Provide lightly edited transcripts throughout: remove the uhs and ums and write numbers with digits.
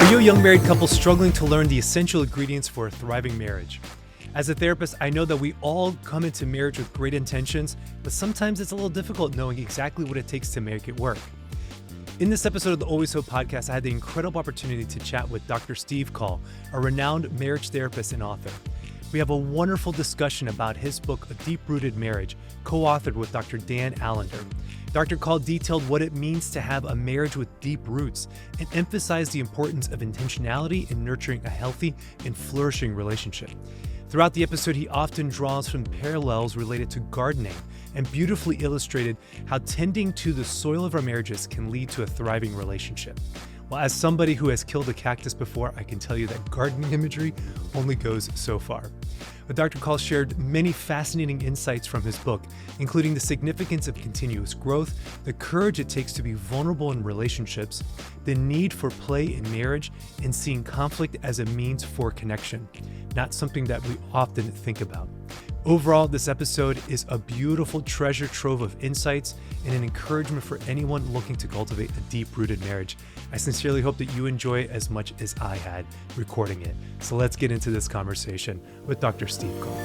Are you a young married couple struggling to learn the essential ingredients for a thriving marriage? As a therapist, I know that we all come into marriage with great intentions, but sometimes it's a little difficult knowing exactly what it takes to make it work. In this episode of the Always Hope podcast, I had the incredible opportunity to chat with Dr. Steve Call, a renowned marriage therapist and author. We have a wonderful discussion about his book, A Deep-Rooted Marriage, co-authored with Dr. Dan Allender. Dr. Call detailed what it means to have a marriage with deep roots and emphasized the importance of intentionality in nurturing a healthy and flourishing relationship. Throughout the episode, he often draws from parallels related to gardening and beautifully illustrated how tending to the soil of our marriages can lead to a thriving relationship. Well, as somebody who has killed a cactus before, I can tell you that gardening imagery only goes so far. But Dr. Call shared many fascinating insights from his book, including the significance of continuous growth, the courage it takes to be vulnerable in relationships, the need for play in marriage, and seeing conflict as a means for connection, not something that we often think about. Overall, this episode is a beautiful treasure trove of insights and an encouragement for anyone looking to cultivate a deep-rooted marriage. I sincerely hope that you enjoy it as much as I had recording it. So let's get into this conversation with Dr. Steve Call.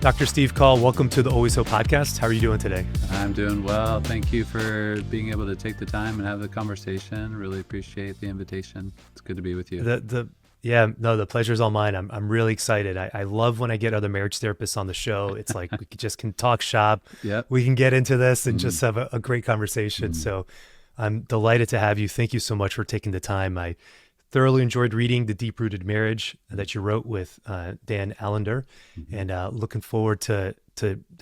Dr. Steve Call, welcome to the Always Hope podcast. How are you doing today? I'm doing well. Thank you for being able to take the time and have the conversation. Really appreciate the invitation. It's good to be with you. The pleasure's all mine. I'm really excited. I love when I get other marriage therapists on the show. It's like we just can talk shop. Yep. We can get into this and just have a great conversation. So I'm delighted to have you. Thank you so much for taking the time. I thoroughly enjoyed reading The Deep-Rooted Marriage that you wrote with Dan Allender, and looking forward to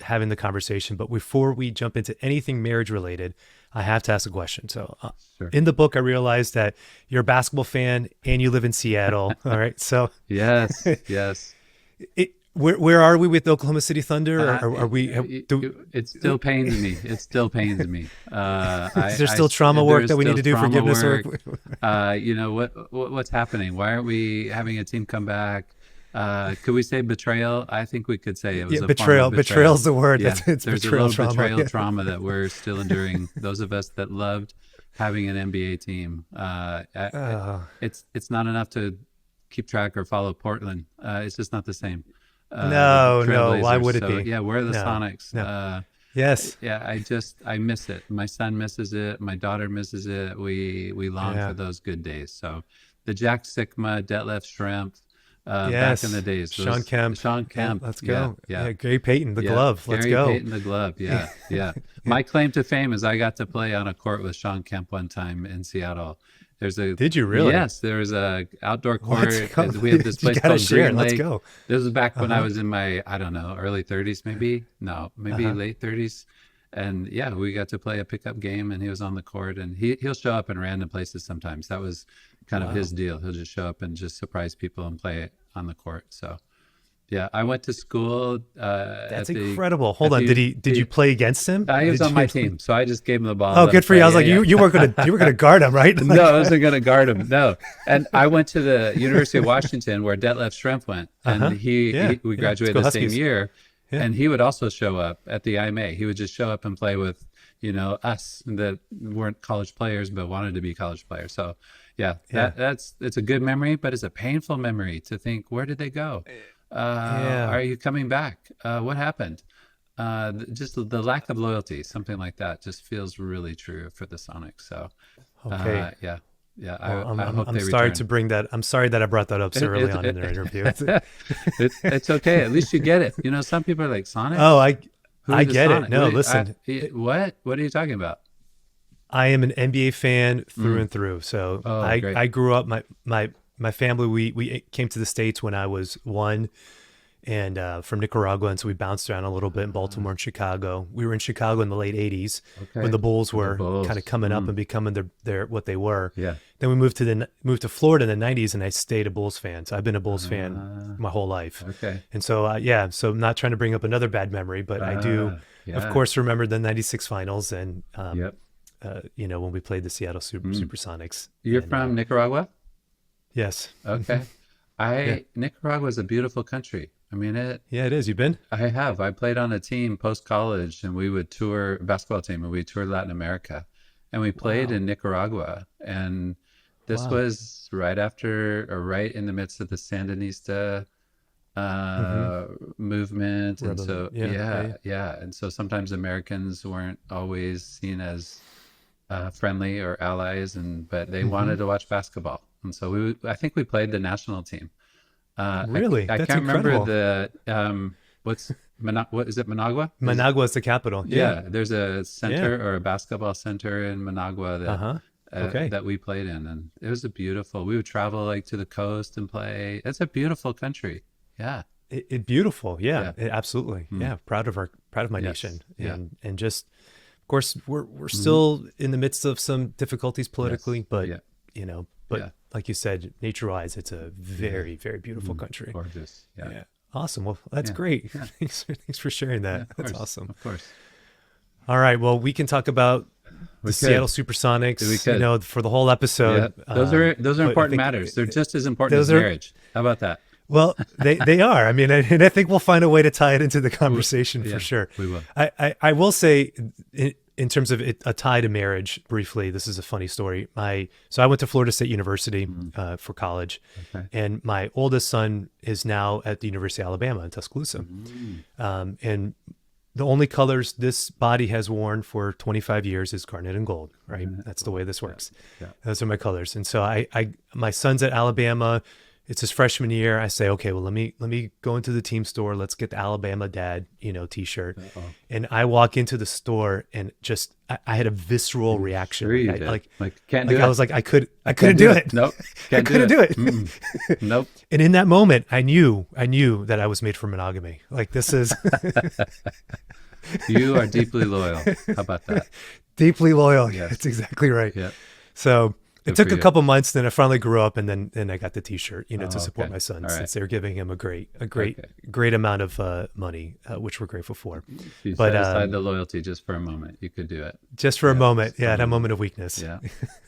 having the conversation. But before we jump into anything marriage related, I have to ask a question. So Sure. In the book, I realized that you're a basketball fan and you live in Seattle. All right. So Yes. Where are we with the Oklahoma City Thunder? Or are we? It still pains me. It still pains me. Is there still trauma work that we need to do? Forgiveness work. What's happening? Why aren't we having a team come back? Could we say betrayal? I think we could say it was a betrayal. form of betrayal. Betrayal's the word. Yeah, It's there's betrayal a little trauma. betrayal trauma that we're still enduring. Those of us that loved having an NBA team. It's not enough to keep track or follow Portland. It's just not the same. No. Why would it be? Yeah, we're the No, Sonics. no. Yes. Yeah, I miss it. My son misses it. My daughter misses it. We long for those good days. So the Jack Sikma, Detlef Schrempf, back in the days. Sean Kemp. Yeah, let's go. Yeah. Gary Payton, the glove. Let's go. Gary Payton, the glove. Yeah. My claim to fame is I got to play on a court with Sean Kemp one time in Seattle. Did you really? Yes, there was a outdoor court. We have this place called Green Lake. Let's go. This was back when I was in my, early 30s, maybe. No, maybe late 30s. And yeah, we got to play a pickup game, and he was on the court, and he'll show up in random places sometimes. That was kind of his deal. He'll just show up and just surprise people and play on the court. So yeah, I went to school. That's incredible. Hold on, did you play against him? He was on my team, so I just gave him the ball. Oh, good for you. I was like, you weren't gonna guard him, right? No, I wasn't gonna guard him. No, and I went to the University of Washington where Detlef Schrempf went, and we graduated the same year, and he would also show up at the IMA. He would just show up and play with us that weren't college players but wanted to be college players. So it's a good memory, but it's a painful memory to think, where did they go? Are you coming back? What happened? Just the lack of loyalty, something like that, just feels really true for the Sonics. So, okay. I'm sorry to bring that. I'm sorry that I brought that up so early on in their interview. It's okay. At least you get it. Some people are like, Sonics? Oh, I get it. No, listen. What are you talking about? I am an NBA fan through and through. So I grew up. My family, we came to the States when I was 1, and from Nicaragua, and so we bounced around a little bit in Baltimore and Chicago. We were in Chicago in the late 80s when the Bulls were kind of coming up and becoming their what they were. Yeah. Then we moved to Florida in the 90s, and I stayed a Bulls fan. So I've been a Bulls fan my whole life. Okay. And so so I'm not trying to bring up another bad memory, but I do, of course, remember the 96 finals and when we played the Seattle Supersonics. You're from Nicaragua? Yes. Okay. Yeah. Nicaragua is a beautiful country. I mean, Yeah, it is. You've been? I have. I played on a team post college, and we would tour a basketball team, and we toured Latin America, and we played Wow. in Nicaragua. And this Wow. was right after, or right in the midst of the Sandinista Mm-hmm. uh, movement, and Rebel. so Yeah. Yeah. Yeah. and so sometimes Americans weren't always seen as friendly or allies, and but they Mm-hmm. wanted to watch basketball, and so I think we played the national team. Really? I That's can't remember incredible. the what is it, Managua? Managua is the capital. Yeah. Yeah, there's a Yeah. center or a basketball center in Managua Uh-huh. Okay. that we played in, and it was a beautiful. We would travel like to the coast and play. It's a beautiful country. Yeah, It beautiful. Yeah. yeah, Absolutely. mm, Yeah. Proud of my yes, nation. yeah, And just of course we're hmm, still in the midst of some difficulties yes, politically, but yeah, but yeah, like you said, nature wise, it's a yeah, very, very beautiful country. gorgeous. Yeah, Yeah. Awesome. Well, that's yeah, great. yeah, Thanks for sharing yeah. that. Of That's course, awesome. of course. All right. Well, we can talk about the We Seattle could, we Supersonics, could. for the whole Yeah, episode. those are But I important think matters. They're just as important as those are, marriage. How about that? well, they are. I mean, and I think we'll find a way to tie it into the We, conversation for yeah, sure. we will. I will say, in terms of a tie to marriage, briefly, this is a funny story. So I went to Florida State University Mm, for college, okay. and my oldest son is now at the University of Alabama in Tuscaloosa. Mm, And the only colors this body has worn for 25 years is garnet and gold, right? garnet That's the way gold. this Yeah, works. yeah. Those are my colors. And so my son's at Alabama. It's his freshman year. I say, okay, well, let me go into the team store. Let's get the Alabama dad, t-shirt. Uh-oh. And I walk into the store and just, I had a visceral reaction. Sure you did. Like, can't do I it. was like, I Can't couldn't do do it. it. Nope. I Can't do couldn't it. do it. Mm-mm. Nope. And in that moment, I knew that I was made for monogamy. Like this is You are deeply loyal. How about that? deeply loyal. That's Yes. exactly right. Yeah. So it Good for took a you. couple months. Then I finally grew up, and then I got the T-shirt, to Oh, support okay. my son All right. since they were giving him a great, Okay. great amount of money, which we're grateful for. If you But set aside the loyalty just for a moment, you could do it. just for a Yeah. moment, Just for yeah, a I had a moment. moment of weakness. Yeah.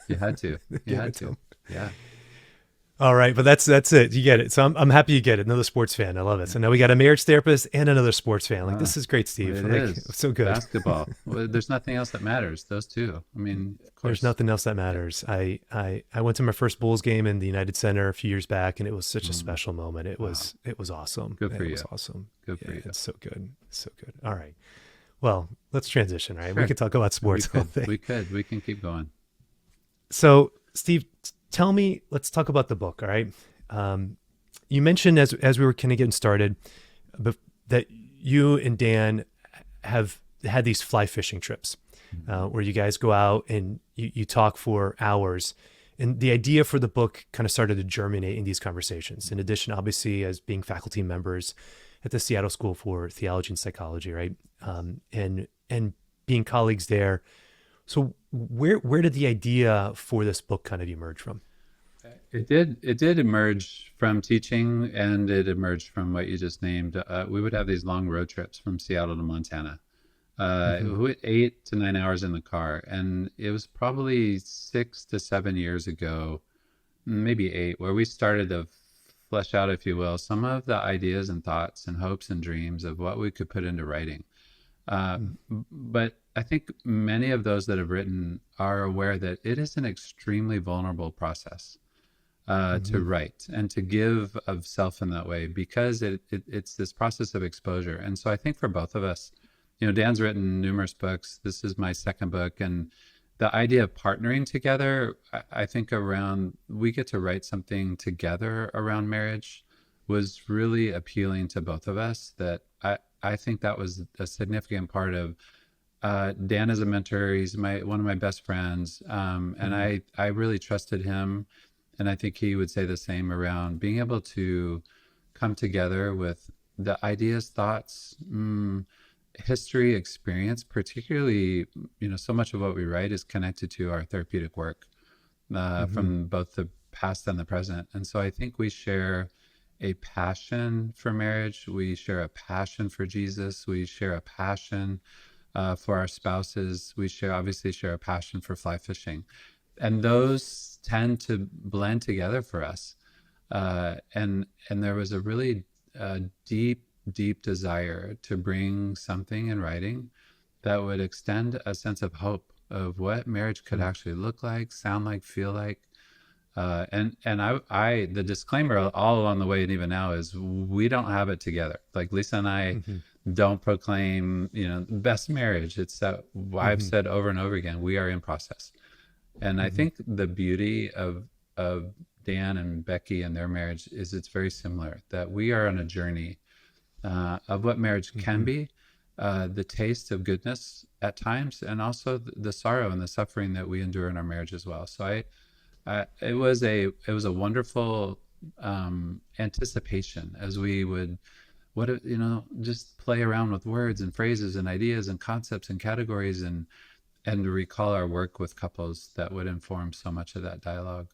You had to. You Give had it to to. him. Yeah. All right, but that's it. You get it. So I'm happy you get it. Another sports fan. I love it. So now we got a marriage therapist and another sports fan. Like Uh, this is great, Steve. it Like is. so good. Basketball. Well, there's nothing else that matters. Those two. I mean, of There's course. nothing else that Yeah. matters. I went to my first Bulls game in the United Center a few years back, and it was such a Mm, special moment. It wow. was awesome. Good for It you. was awesome. Good for Yeah, you. it's so good. So good. All right. Well, let's transition, right? We Sure. could talk about We sports all could. day. We could. We can keep going. So, Steve, tell me, let's talk about the book, all right? You mentioned as we were kind of getting started, that you and Dan have had these fly fishing trips where you guys go out and you talk for hours. And the idea for the book kind of started to germinate in these conversations. In addition, obviously, as being faculty members at the Seattle School for Theology and Psychology, right? And being colleagues there. So where did the idea for this book kind of emerge from? It did. It did emerge from teaching, and it emerged from what you just named. We would have these long road trips from Seattle to Montana, Mm-hmm. 8 to 9 hours in the car, and it was probably 6 to 7 years ago, maybe 8, where we started to flesh out, if you will, some of the ideas and thoughts and hopes and dreams of what we could put into writing. Uh, but I think many of those that have written are aware that it is an extremely vulnerable process to Mm-hmm. write and to give of self in that way, because it's this process of exposure. And so I think for both of us, Dan's written numerous books. This is my second book. And the idea of partnering together, I think we get to write something together around marriage was really appealing to both of us. That I think that was a significant part of Dan is a mentor. He's one of my best friends. And I really trusted him. And I think he would say the same around being able to come together with the ideas, thoughts, history, experience, particularly, so much of what we write is connected to our therapeutic work Mm-hmm. from both the past and the present. And so I think we share a passion for marriage. We share a passion for Jesus. We share a passion for our spouses. We obviously share a passion for fly fishing. And those tend to blend together for us. And there was a really deep desire to bring something in writing that would extend a sense of hope of what marriage could actually look like, sound like, feel like. And the disclaimer all along the way and even now is we don't have it together. Like Lisa and I don't proclaim, best marriage. It's that I've said over and over again, we are in process. And I think the beauty of Dan and Becky and their marriage is it's very similar, that we are on a journey of what marriage can be, the taste of goodness at times, and also the sorrow and the suffering that we endure in our marriage as well. So it was a wonderful anticipation as we would just play around with words and phrases and ideas and concepts and categories and to recall our work with couples that would inform so much of that dialogue.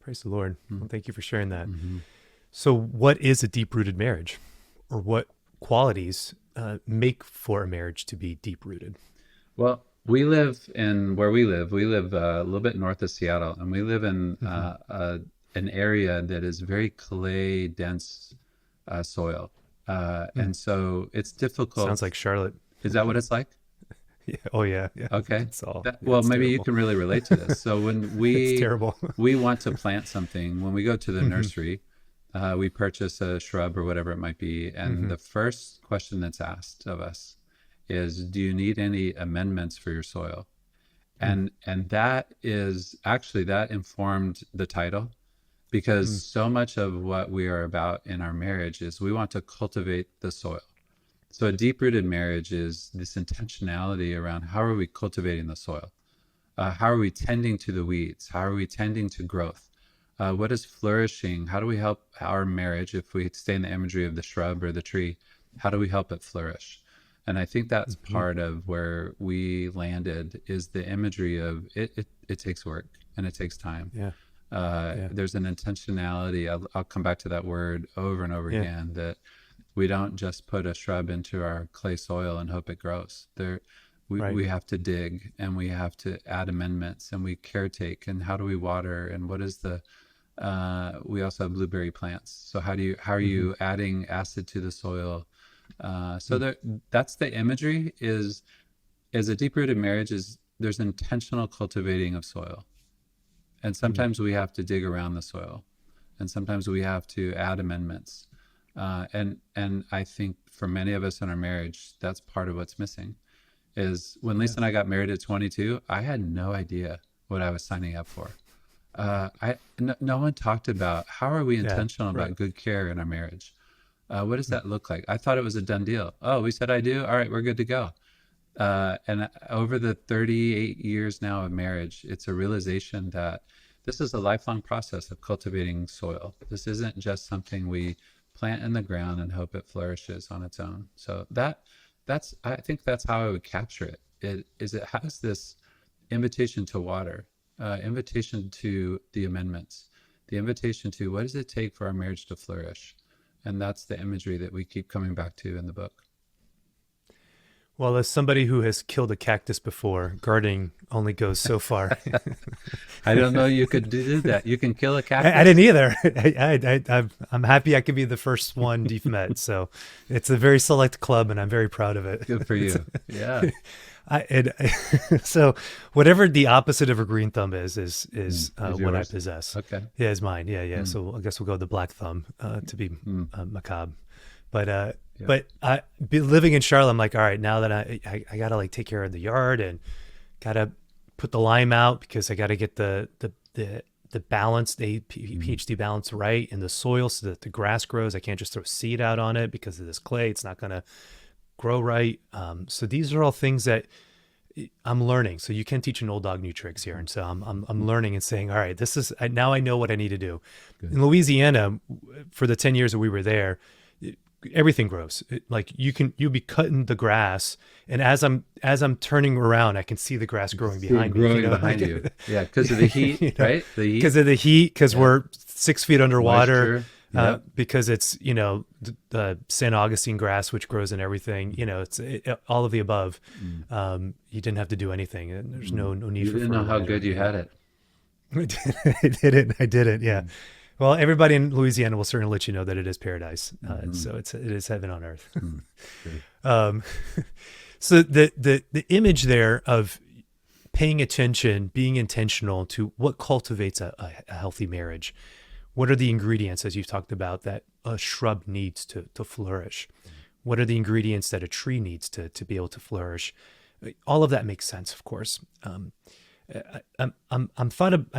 Praise the Lord. Well, thank you for sharing that. So what is a deep-rooted marriage, or what qualities make for a marriage to be deep-rooted? Well, we live where we live a little bit north of Seattle, and we live in an area that is very clay dense soil. And so it's difficult. Sounds like Charlotte. Is that what it's like? Yeah. Oh yeah. Yeah. Okay. Well, maybe you can really relate to this. So when it's terrible. we want to plant something, when we go to the nursery, we purchase a shrub or whatever it might be. And the first question that's asked of us is, do you need any amendments for your soil? And that is actually, that informed the title, because so much of what we are about in our marriage is we want to cultivate the soil. So a deep-rooted marriage is this intentionality around how are we cultivating the soil? How are we tending to the weeds? How are we tending to growth? What is flourishing? How do we help our marriage, if we stay in the imagery of the shrub or the tree, how do we help it flourish? And I think that's part of where we landed, is the imagery of it takes work and it takes time. There's an intentionality. I'll come back to that word over and over again, that we don't just put a shrub into our clay soil and hope it grows. We have to dig, and we have to add amendments, and we caretake, and how do we water, and what is we also have blueberry plants. So how are you adding acid to the soil? That's the imagery. Is a deep-rooted marriage is there's intentional cultivating of soil. And sometimes we have to dig around the soil, and sometimes we have to add amendments. And I think for many of us in our marriage, that's part of what's missing. Is when Lisa and I got married at 22, I had no idea what I was signing up for. No one talked about how are we intentional about good care in our marriage. What does that look like? I thought it was a done deal. Oh, we said I do. All right, we're good to go. And over the 38 years now of marriage, it's a realization that this is a lifelong process of cultivating soil. This isn't just something we plant in the ground and hope it flourishes on its own. So I think that's how I would capture it. It has this invitation to water, invitation to the amendments, the invitation to what does it take for our marriage to flourish? And that's the imagery that we keep coming back to in the book. Well, as somebody who has killed a cactus before, gardening only goes so far. I don't know you could do that. You can kill a cactus? I didn't either. I'm happy I could be the first one you've met. So it's a very select club, and I'm very proud of it. Good for you. Yeah. So whatever the opposite of a green thumb is what I possess. Okay. Yeah, is mine. Yeah. So I guess we'll go with the black thumb to be macabre. But living in Charlotte, I'm like, all right, now that I gotta like take care of the yard and gotta put the lime out, because I gotta get the balance, the pH balance right in the soil so that the grass grows. I can't just throw seed out on it because of this clay. It's not gonna grow right. So these are all things that I'm learning. So you can teach an old dog new tricks here. And so I'm learning and saying, all right, now I know what I need to do. Good. In Louisiana, for the 10 years that we were there, everything grows. You'll be cutting the grass, and as I'm turning around, I can see the grass growing behind me. Behind you. Yeah, because of the heat, right? Because of the heat, because we're 6 feet underwater. Because it's the St. Augustine grass, which grows in everything. It's all of the above. You didn't have to do anything, and there's no need for. You didn't know how good you had it. I didn't. Yeah. Well, everybody in Louisiana will certainly let you know that it is paradise. Mm-hmm. So it is heaven on earth. Mm-hmm. um, so the image there of paying attention, being intentional to what cultivates a healthy marriage. What are the ingredients, as you've talked about, that a shrub needs to flourish? What are the ingredients that a tree needs to be able to flourish? All of that makes sense, of course. I'm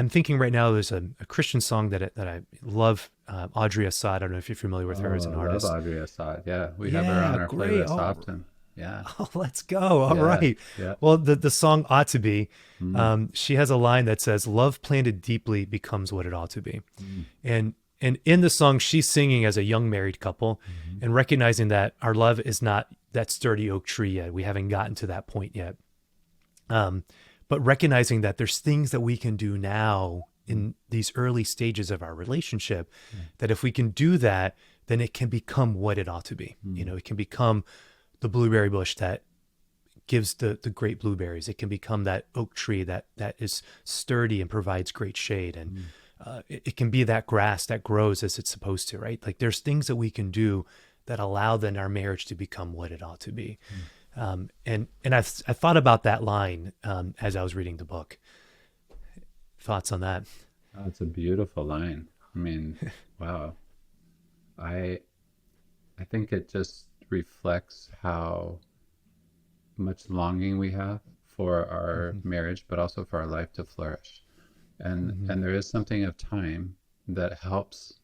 thinking right now. There's a Christian song that I love. Audrey Assad. I don't know if you're familiar with her as Oh, an I love artist. Audrey Assad. Yeah, we have her Yeah, on our great. playlist often. Yeah, Oh, let's go. All yeah, right. yeah. Well, the song ought to be. Mm, She has a line that says, "Love planted deeply becomes what it ought to be," mm, and in the song, she's singing as a young married couple, mm-hmm. and recognizing that our love is not that sturdy oak tree yet. We haven't gotten to that point yet. But recognizing that there's things that we can do now in these early stages of our relationship, that if we can do that, then it can become what it ought to be. You know, it can become the blueberry bush that gives the great blueberries. It can become that oak tree that is sturdy and provides great shade. And it can be that grass that grows as it's supposed to, right? Like there's things that we can do that allow then our marriage to become what it ought to be. And I thought about that line as I was reading the book. Thoughts on that? Oh, it's a beautiful line. I mean, wow. I think it just reflects how much longing we have for our marriage, but also for our life to flourish. And there is something of time that helps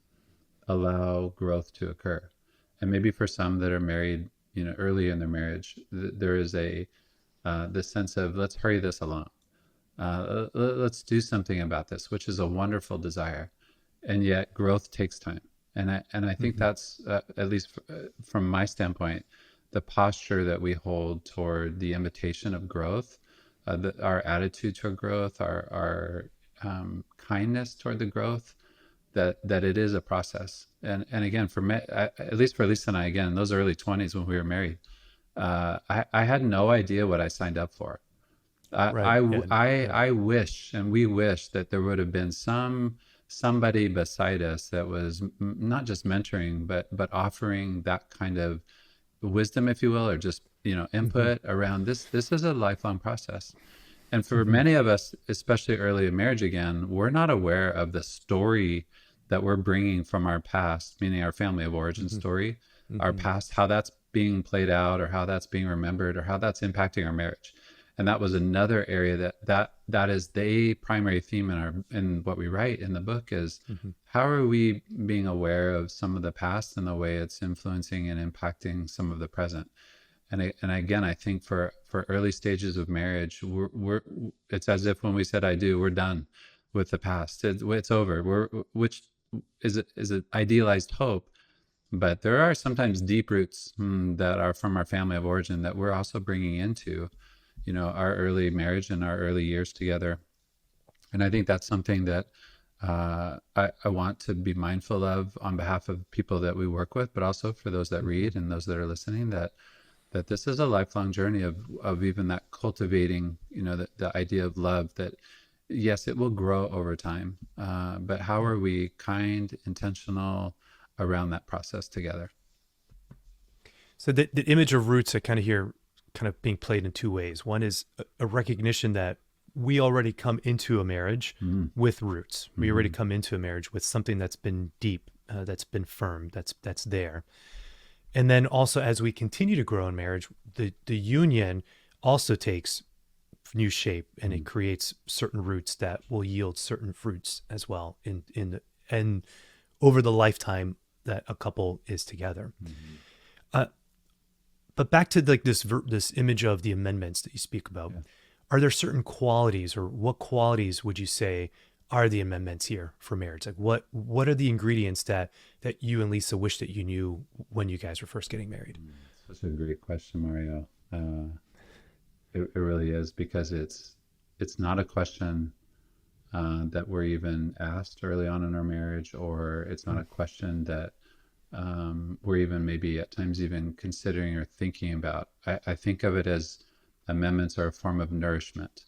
allow growth to occur. And maybe for some that are married, you know, early in their marriage, there is this sense of let's hurry this along. Let's do something about this, which is a wonderful desire, and yet growth takes time. And I think that's at least from my standpoint, the posture that we hold toward the invitation of growth, our attitude toward growth, our kindness toward the growth, that it is a process. And again, for me, at least for Lisa and I, again, those early 20s when we were married, I had no idea what I signed up for. Right. I wish, and we wish, that there would have been somebody beside us that was not just mentoring, but offering that kind of wisdom, if you will, or just, you know, input around this. This is a lifelong process. And for many of us, especially early in marriage, again, we're not aware of the story that we're bringing from our past, meaning our family of origin story, our past, how that's being played out, or how that's being remembered, or how that's impacting our marriage. And that was another area that is the primary theme in what we write in the book is how are we being aware of some of the past and the way it's influencing and impacting some of the present. And again, I think for early stages of marriage, it's as if when we said I do, we're done with the past. It's over. Which is an idealized hope, but there are sometimes deep roots that are from our family of origin that we're also bringing into, you know, our early marriage and our early years together. And I think that's something that I want to be mindful of on behalf of people that we work with, but also for those that read and those that are listening, that this is a lifelong journey of even that cultivating, you know, the idea of love, that yes, it will grow over time, but how are we kind, intentional around that process together? So the image of roots I kind of hear kind of being played in two ways. One is a recognition that we already come into a marriage with roots. We already come into a marriage with something that's been deep, that's been firm, that's there. And then also, as we continue to grow in marriage, the union also takes new shape, and it creates certain roots that will yield certain fruits as well and over the lifetime that a couple is together. But back to like this image of the amendments that you speak about, are there certain qualities, or what qualities would you say are the amendments here for marriage? Like what are the ingredients that you and Lisa wish that you knew when you guys were first getting married? Such a great question, Mario. It really is, because it's not a question that we're even asked early on in our marriage, or it's not a question that we're even maybe at times even considering or thinking about. I think of it as amendments are a form of nourishment.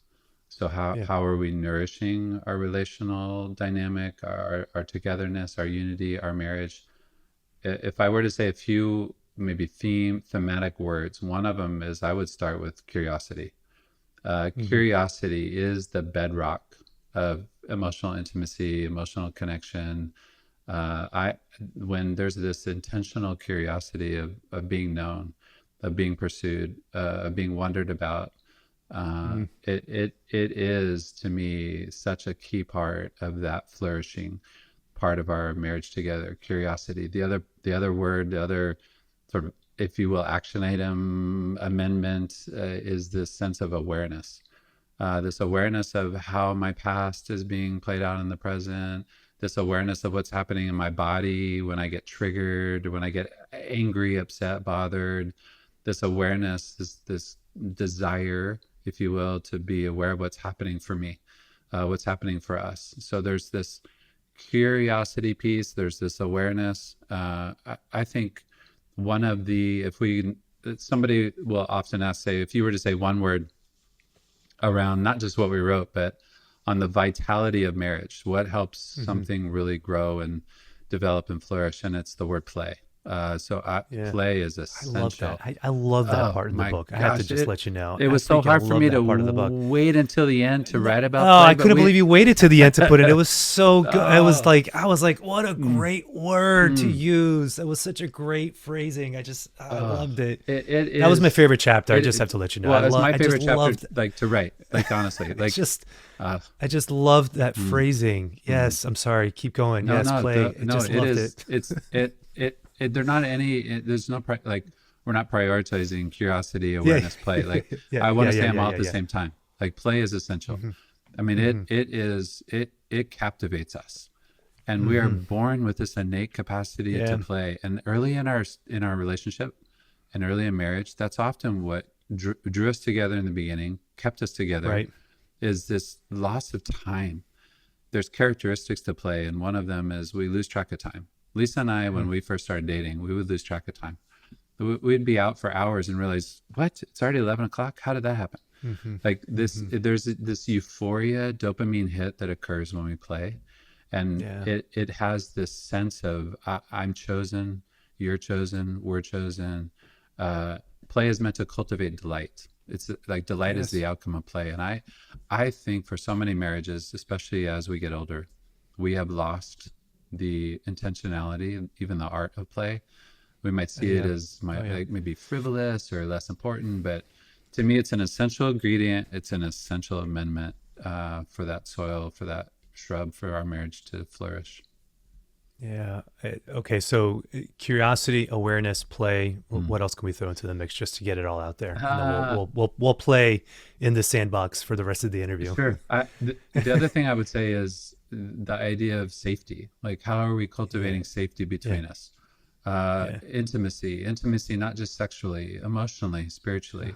So how are we nourishing our relational dynamic, our togetherness, our unity, our marriage? If I were to say a few maybe thematic words, one of them is I would start with curiosity. Curiosity is the bedrock of emotional intimacy, emotional connection. When there's this intentional curiosity of being known, of being pursued, of being wondered about, it is to me such a key part of that flourishing part of our marriage together. Curiosity. The other word, the other sort of, if you will, action item amendment is this sense of awareness. This awareness of how my past is being played out in the present, this awareness of what's happening in my body when I get triggered, when I get angry, upset, bothered, this awareness, this desire, if you will, to be aware of what's happening for me, what's happening for us. So there's this curiosity piece, there's this awareness. I think one of the, somebody will often ask, say, if you were to say one word around not just what we wrote, but on the vitality of marriage, what helps something really grow and develop and flourish, and it's the word play. Play is essential. I love that part in the book. I have to just let you know. It was so hard for me to wait until the end to write about play. I couldn't believe you waited to the end to put it. It was so good. I was like, what a great word to use. It was such a great phrasing. I loved it. That was my favorite chapter. I just have to let you know. Well, it's my favorite chapter, to write. honestly, I just loved that phrasing. Yes, I'm sorry. Keep going. Play. They're not any. There's no we're not prioritizing curiosity, awareness, play. I want to say them all at the same time. Play is essential. I mean, it captivates us, and we are born with this innate capacity to play. And early in our relationship, and early in marriage, that's often what drew us together in the beginning, kept us together. Right. Is this loss of time. There's characteristics to play, and one of them is we lose track of time. Lisa and I, when we first started dating, we would lose track of time. We'd be out for hours and realize, what? It's already 11 o'clock? How did that happen? There's this euphoria, dopamine hit that occurs when we play. And it has this sense of, I'm chosen, you're chosen, we're chosen. Play is meant to cultivate delight. It's like delight is the outcome of play. And I think for so many marriages, especially as we get older, we have lost the intentionality, even the art of play. We might see it as maybe frivolous or less important, but to me, it's an essential ingredient. It's an essential amendment for that soil, for that shrub, for our marriage to flourish. Yeah. Okay. So curiosity, awareness, play. What else can we throw into the mix just to get it all out there? We'll play in the sandbox for the rest of the interview. Sure. The other thing I would say is the idea of safety. How are we cultivating safety between us? Intimacy, not just sexually, emotionally, spiritually.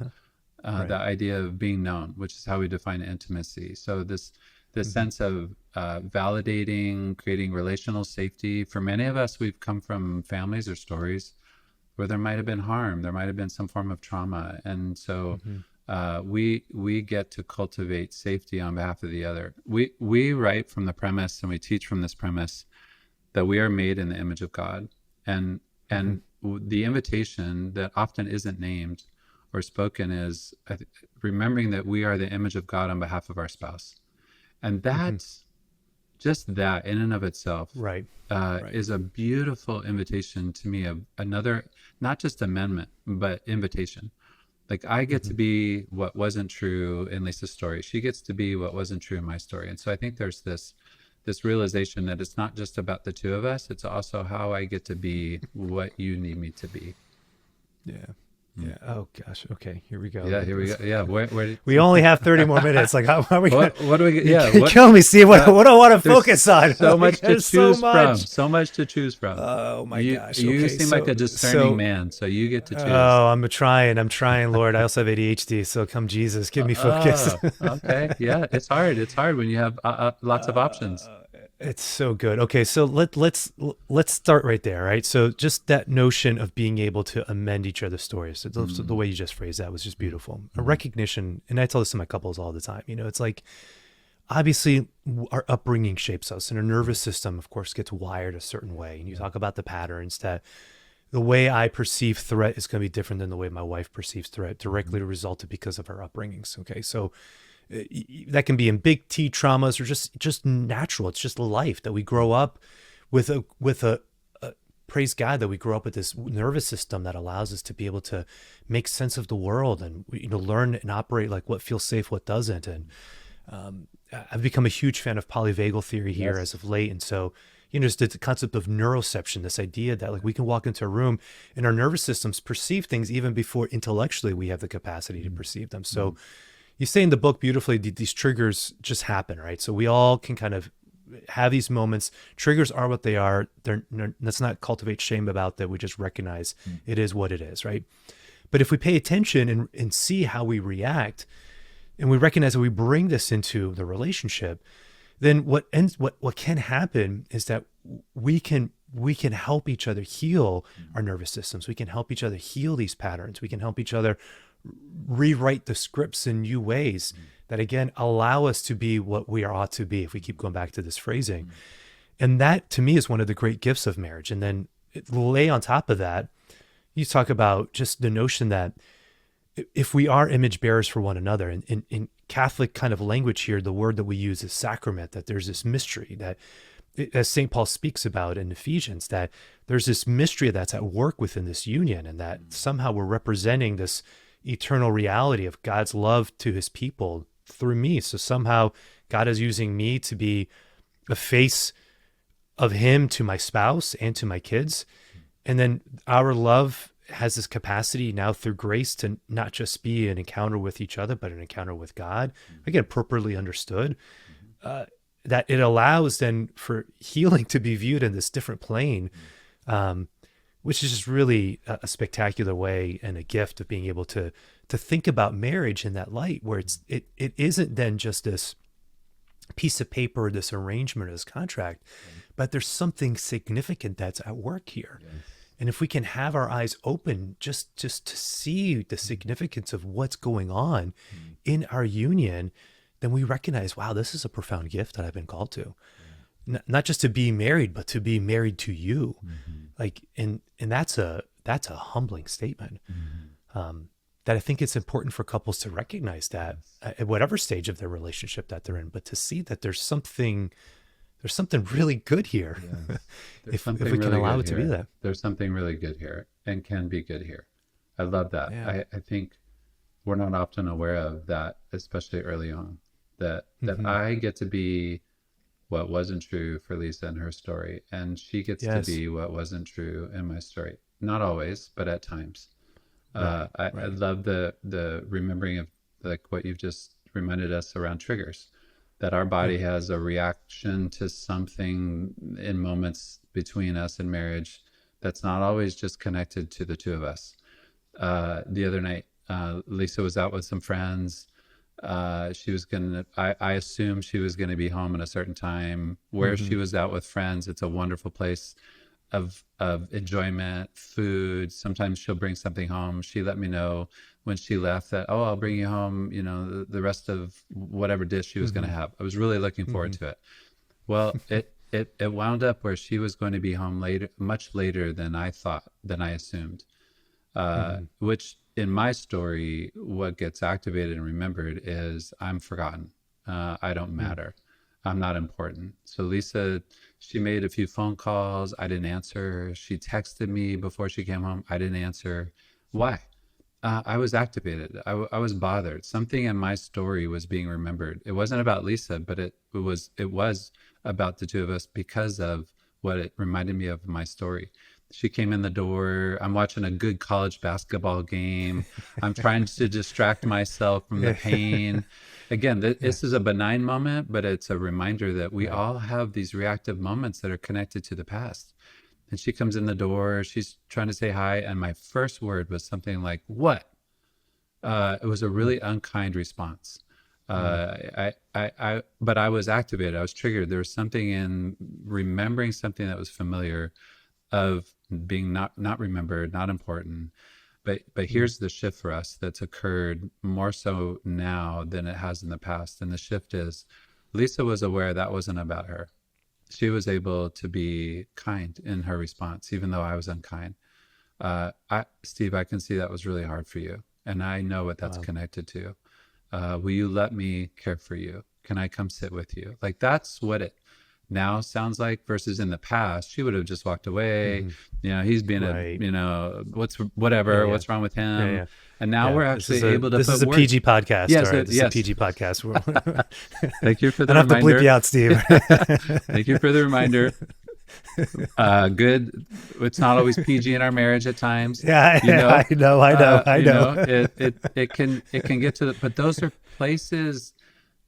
The idea of being known, which is how we define intimacy. So this sense of validating, creating relational safety. For many of us, we've come from families or stories where there might have been harm, there might have been some form of trauma, and so we get to cultivate safety on behalf of the other. We write from the premise, and we teach from this premise, that we are made in the image of God, and the invitation that often isn't named or spoken is remembering that we are the image of God on behalf of our spouse. And that's just that in and of itself is a beautiful invitation to me of another, not just amendment, but invitation. I get to be what wasn't true in Lisa's story. She gets to be what wasn't true in my story. And so I think there's this realization that it's not just about the two of us. It's also how I get to be what you need me to be. Yeah. Yeah. Oh gosh. Okay. Here we go. Yeah. Here we go. Yeah. Where we only have 30 more minutes. How are we going? What do we get? Yeah. You're killing me. See what do I want to focus on? So much to choose from. So much to choose from. Oh my gosh. You seem like a discerning man, so you get to choose. Oh, I'm trying, Lord. I also have ADHD, so come Jesus, give me focus. Okay. Yeah. It's hard when you have lots of options. It's so good. Okay, so let's start right there, right? So just that notion of being able to amend each other's stories. So the way you just phrased that was just beautiful. A recognition, and I tell this to my couples all the time. It's like obviously our upbringing shapes us, and our nervous system, of course, gets wired a certain way. And you talk about the patterns that the way I perceive threat is going to be different than the way my wife perceives threat, directly resulted because of our upbringings. Okay, so that can be in big T traumas or just natural. It's just life that we grow up with a praise God that we grow up with this nervous system that allows us to be able to make sense of the world and learn and operate like what feels safe, what doesn't. And I've become a huge fan of polyvagal theory here as of late. And so, just the concept of neuroception, this idea that like we can walk into a room and our nervous systems perceive things even before intellectually we have the capacity to perceive them. So you say in the book beautifully, these triggers just happen, right? So we all can kind of have these moments. Triggers are what they are. Let's not cultivate shame about that. We just recognize it is what it is, right? But if we pay attention and see how we react, and we recognize that we bring this into the relationship, then what can happen is that we can help each other heal our nervous systems. We can help each other heal these patterns. We can help each other rewrite the scripts in new ways that again allow us to be what we ought to be, if we keep going back to this phrasing. And that to me is one of the great gifts of marriage. And then lay on top of that, you talk about just the notion that if we are image bearers for one another, and in Catholic kind of language here, the word that we use is sacrament, that there's this mystery that, as St. Paul speaks about in Ephesians, that there's this mystery that's at work within this union, and that somehow we're representing this eternal reality of God's love to his people through me. So somehow God is using me to be a face of him to my spouse and to my kids. And then our love has this capacity now through grace to not just be an encounter with each other, but an encounter with God, again, appropriately understood, that it allows then for healing to be viewed in this different plane, which is just really a spectacular way and a gift of being able to think about marriage in that light, where it isn't then just this piece of paper, this arrangement, or this contract, but there's something significant that's at work here. Yes. And if we can have our eyes open just to see the significance of what's going on in our union, then we recognize, wow, this is a profound gift that I've been called to. Not just to be married, but to be married to you. Like, and that's a humbling statement. That I think it's important for couples to recognize that at whatever stage of their relationship that they're in, but to see that there's something really good here. Yes. if we can allow it to be that. There's something really good here and can be good here. I love that. Yeah. I think we're not often aware of that, especially early on, that I get to be what wasn't true for Lisa in her story, and she gets to be what wasn't true in my story. Not always, but at times. I love the remembering of like what you've just reminded us around triggers, that our body has a reaction to something in moments between us in marriage that's not always just connected to the two of us. The other night, Lisa was out with some friends. She was I assumed she was gonna be home at a certain time. Where she was out with friends, it's a wonderful place of enjoyment, food. Sometimes she'll bring something home. She let me know when she left that, oh, I'll bring you home, the rest of whatever dish she was going to have. I was really looking forward to it. Well, it wound up where she was going to be home later, much later than I assumed, which in my story, what gets activated and remembered is I'm forgotten. I don't matter. I'm not important. So Lisa, she made a few phone calls. I didn't answer. She texted me before she came home. I didn't answer. Why? I was activated. I was bothered. Something in my story was being remembered. It wasn't about Lisa, but it was about the two of us because of what it reminded me of my story. She came in the door. I'm watching a good college basketball game. I'm trying to distract myself from the pain. Again, this is a benign moment, but it's a reminder that we all have these reactive moments that are connected to the past. And she comes in the door. She's trying to say hi. And my first word was something like, what? It was a really unkind response. But I was activated. I was triggered. There was something in remembering something that was familiar, of being not remembered, not important. But here's the shift for us that's occurred more so now than it has in the past. And the shift is, Lisa was aware that wasn't about her. She was able to be kind in her response, even though I was unkind. Steve, I can see that was really hard for you. And I know what that's connected to. Will you let me care for you? Can I come sit with you? Like, that's what it now sounds like, versus in the past, she would have just walked away. He's being what's wrong with him? And now we're actually able to. This is a PG podcast. Yes, all right? This is a PG podcast. Thank you for the reminder. I don't have to bleep you out, Steve. Thank you for the reminder. Good. It's not always PG in our marriage at times. Yeah, I know. It can get to but those are places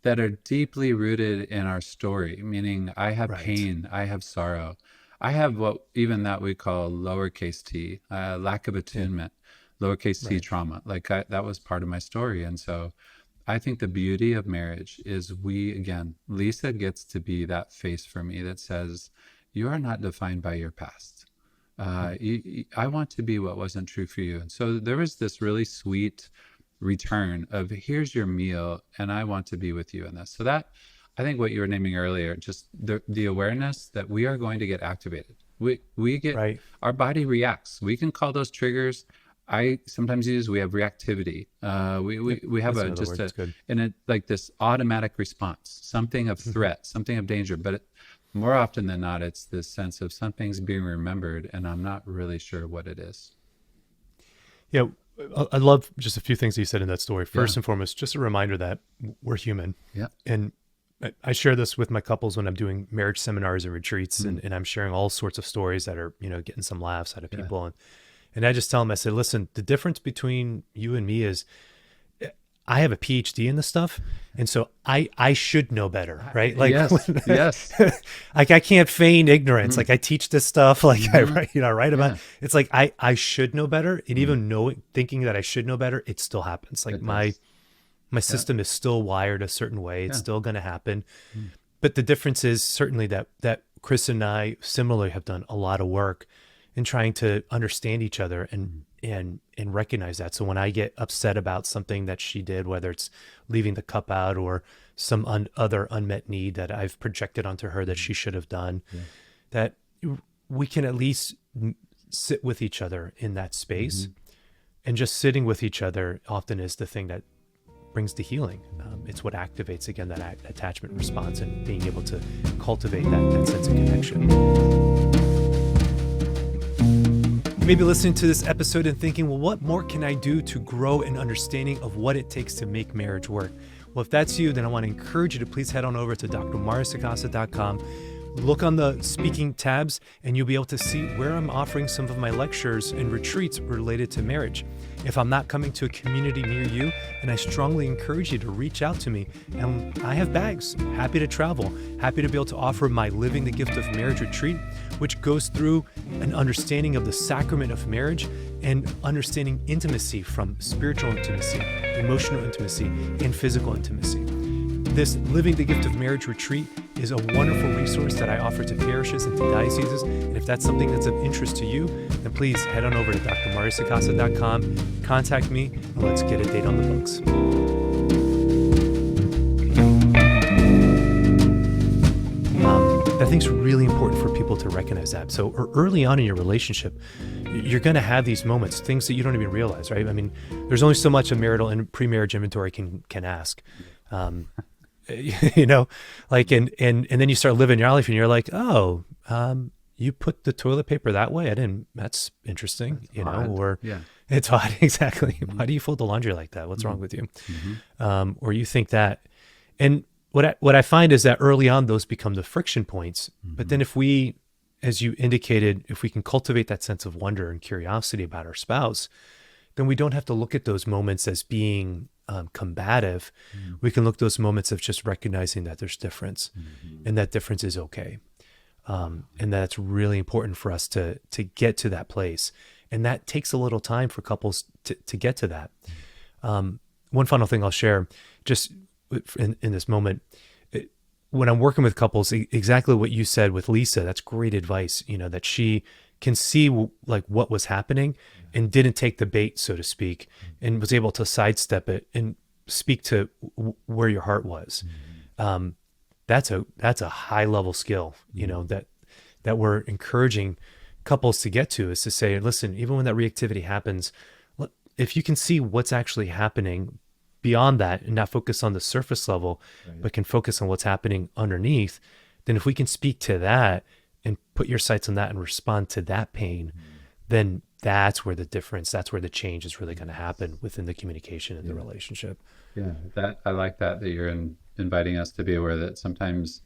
that are deeply rooted in our story, meaning I have pain, I have sorrow, I have what even that we call lowercase t, lack of attunement, lowercase t trauma. Like that was part of my story. And so I think the beauty of marriage is Lisa gets to be that face for me that says, you are not defined by your past. I want to be what wasn't true for you. And so there was this really sweet return of, here's your meal, and I want to be with you in this. So that, I think what you were naming earlier, just the awareness that we are going to get activated. We get, our body reacts. We can call those triggers. I sometimes we have reactivity. We have like this automatic response, something of threat, something of danger, but more often than not, it's this sense of something's being remembered and I'm not really sure what it is. Yeah. I love just a few things that you said in that story. First and foremost, just a reminder that we're human. Yeah. And I share this with my couples when I'm doing marriage seminars and retreats, and I'm sharing all sorts of stories that are, getting some laughs out of people. And I just tell them, I said, listen, the difference between you and me is I have a PhD in this stuff. And so I should know better, right? Like, yes. Like I can't feign ignorance. Like I teach this stuff, like I write about, it's like, I should know better. And even thinking that I should know better, it still happens. Like my system is still wired a certain way. It's still going to happen. But the difference is certainly that Chris and I similarly have done a lot of work in trying to understand each other and recognize that. So when I get upset about something that she did, whether it's leaving the cup out or some other unmet need that I've projected onto her that she should have done, that we can at least sit with each other in that space. And just sitting with each other often is the thing that brings the healing. It's what activates, again, that attachment response and being able to cultivate that sense of connection. You may be listening to this episode and thinking, well, what more can I do to grow an understanding of what it takes to make marriage work? Well, if that's you, then I want to encourage you to please head on over to drmariusacasa.com. Look on the speaking tabs and you'll be able to see where I'm offering some of my lectures and retreats related to marriage. If I'm not coming to a community near you, and I strongly encourage you to reach out to me. And I have bags, happy to travel, happy to be able to offer my Living the Gift of Marriage retreat, which goes through an understanding of the sacrament of marriage and understanding intimacy, from spiritual intimacy, emotional intimacy, and physical intimacy. This Living the Gift of Marriage retreat is a wonderful resource that I offer to parishes and to dioceses. And if that's something that's of interest to you, then please head on over to drmariusacasa.com, contact me, and let's get a date on the books. I think it's really important for people to recognize that. So early on in your relationship, you're going to have these moments, things that you don't even realize, right? I mean, there's only so much a marital and pre-marriage inventory can ask. Like, and then you start living your life and you're like, oh, you put the toilet paper that way. That's interesting, that's odd. Or it's odd. Exactly. Why do you fold the laundry like that? What's wrong with you? Or you think that, and what I find is that early on, those become the friction points. But then if we, as you indicated, if we can cultivate that sense of wonder and curiosity about our spouse, then we don't have to look at those moments as being combative. We can look at those moments of just recognizing that there's difference and that difference is okay. And that's really important for us to get to that place. And that takes a little time for couples to get to that. One final thing I'll share, just in this moment. When I'm working with couples, exactly what you said with Lisa, that's great advice, that she can see like what was happening and didn't take the bait, so to speak, and was able to sidestep it and speak to where your heart was. That's a high level skill, that we're encouraging couples to get to, is to say, listen, even when that reactivity happens, if you can see what's actually happening beyond that and not focus on the surface level, but can focus on what's happening underneath, then if we can speak to that and put your sights on that and respond to that pain, then that's where the difference, that's where the change is really going to happen within the communication and the relationship. Yeah, that I like that you're inviting us to be aware that sometimes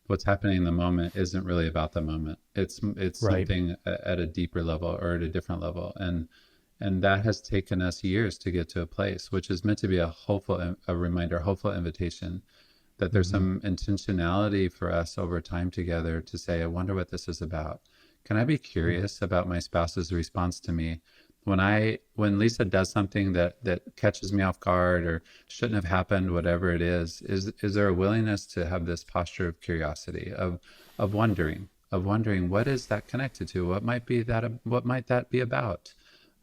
what's happening in the moment isn't really about the moment. It's something at a deeper level or at a different level, and that has taken us years to get to a place, which is meant to be a reminder, a hopeful invitation that there's some intentionality for us over time together to say, I wonder what this is about. Can I be curious about my spouse's response to me? When Lisa does something that catches me off guard or shouldn't have happened, whatever it is there a willingness to have this posture of curiosity, of wondering, what is that connected to? What might that be about?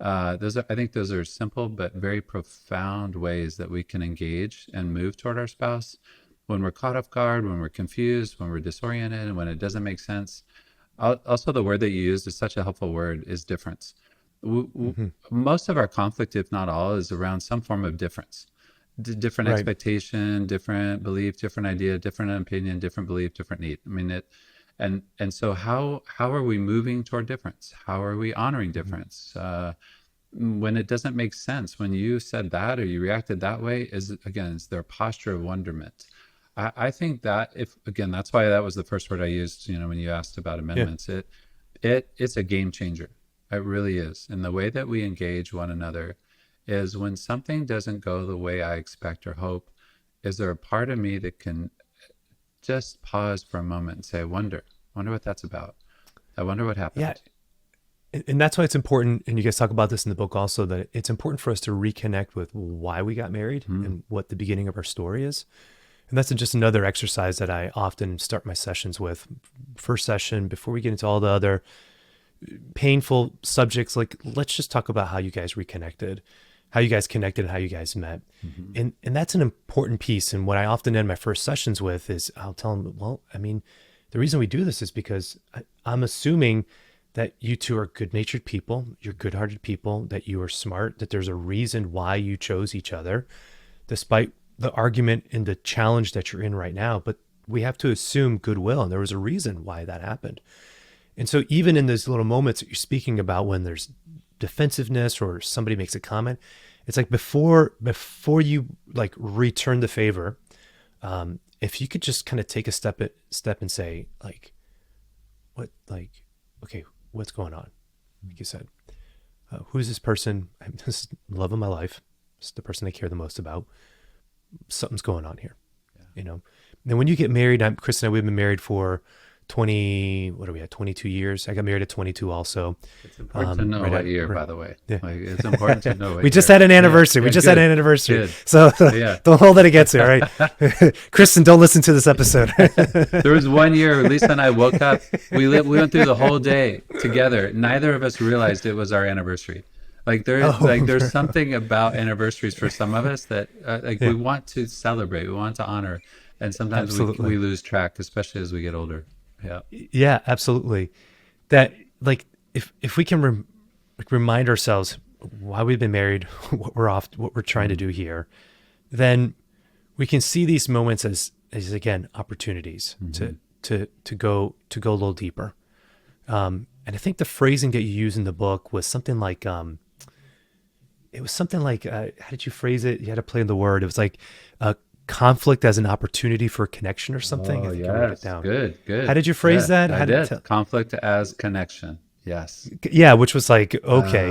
I think those are simple but very profound ways that we can engage and move toward our spouse when we're caught off guard, when we're confused, when we're disoriented, and when it doesn't make sense. Also, the word that you used is such a helpful word, is difference. Most of our conflict, if not all, is around some form of difference. Different expectation, different belief, different idea, different opinion, different belief, different need. I mean, and so how are we moving toward difference? How are we honoring difference? When it doesn't make sense, when you said that or you reacted that way, is there a posture of wonderment? I think that that's why that was the first word I used, when you asked about amendments. It's a game changer. It really is. And the way that we engage one another is when something doesn't go the way I expect or hope, is there a part of me that can just pause for a moment and say, I wonder what that's about. I wonder what happened. Yeah. And that's why it's important, and you guys talk about this in the book also, that it's important for us to reconnect with why we got married and what the beginning of our story is. And that's just another exercise that I often start my sessions with. First session, before we get into all the other painful subjects, like, let's just talk about how you guys reconnected, how you guys connected, and how you guys met. And that's an important piece. And what I often end my first sessions with is, I'll tell them, well, I mean, the reason we do this is because I'm assuming that you two are good-natured people, you're good-hearted people, that you are smart, that there's a reason why you chose each other, despite the argument and the challenge that you're in right now. But we have to assume goodwill, and there was a reason why that happened. And so even in those little moments that you're speaking about, when there's defensiveness or somebody makes a comment, it's like before you like return the favor, if you could just kind of take a step and say, okay, what's going on? Like you said, who's this person? This is the love of my life. It's the person I care the most about. Something's going on here, And when you get married, Chris and I, we've been married for 22 years. I got married at 22 also. It's important to know what year, by the way. Yeah. It's important to know what we just had an anniversary. We just had an anniversary. Good. So don't hold that against it, all right? Kristen, don't listen to this episode. There was one year, Lisa and I woke up. We went through the whole day together. Neither of us realized it was our anniversary. There's something about anniversaries for some of us that we want to celebrate, we want to honor, and sometimes we lose track, especially as we get older. Yeah, absolutely. That if we can remind ourselves why we've been married, what we're trying to do here, then we can see these moments as again opportunities to go a little deeper. And I think the phrasing that you use in the book was something like how did you phrase it? You had to play on the word. It was like conflict as an opportunity for connection or something. Oh, yes. Good. How did you phrase that? I did. Conflict as connection. Yes. Yeah, which was like, okay.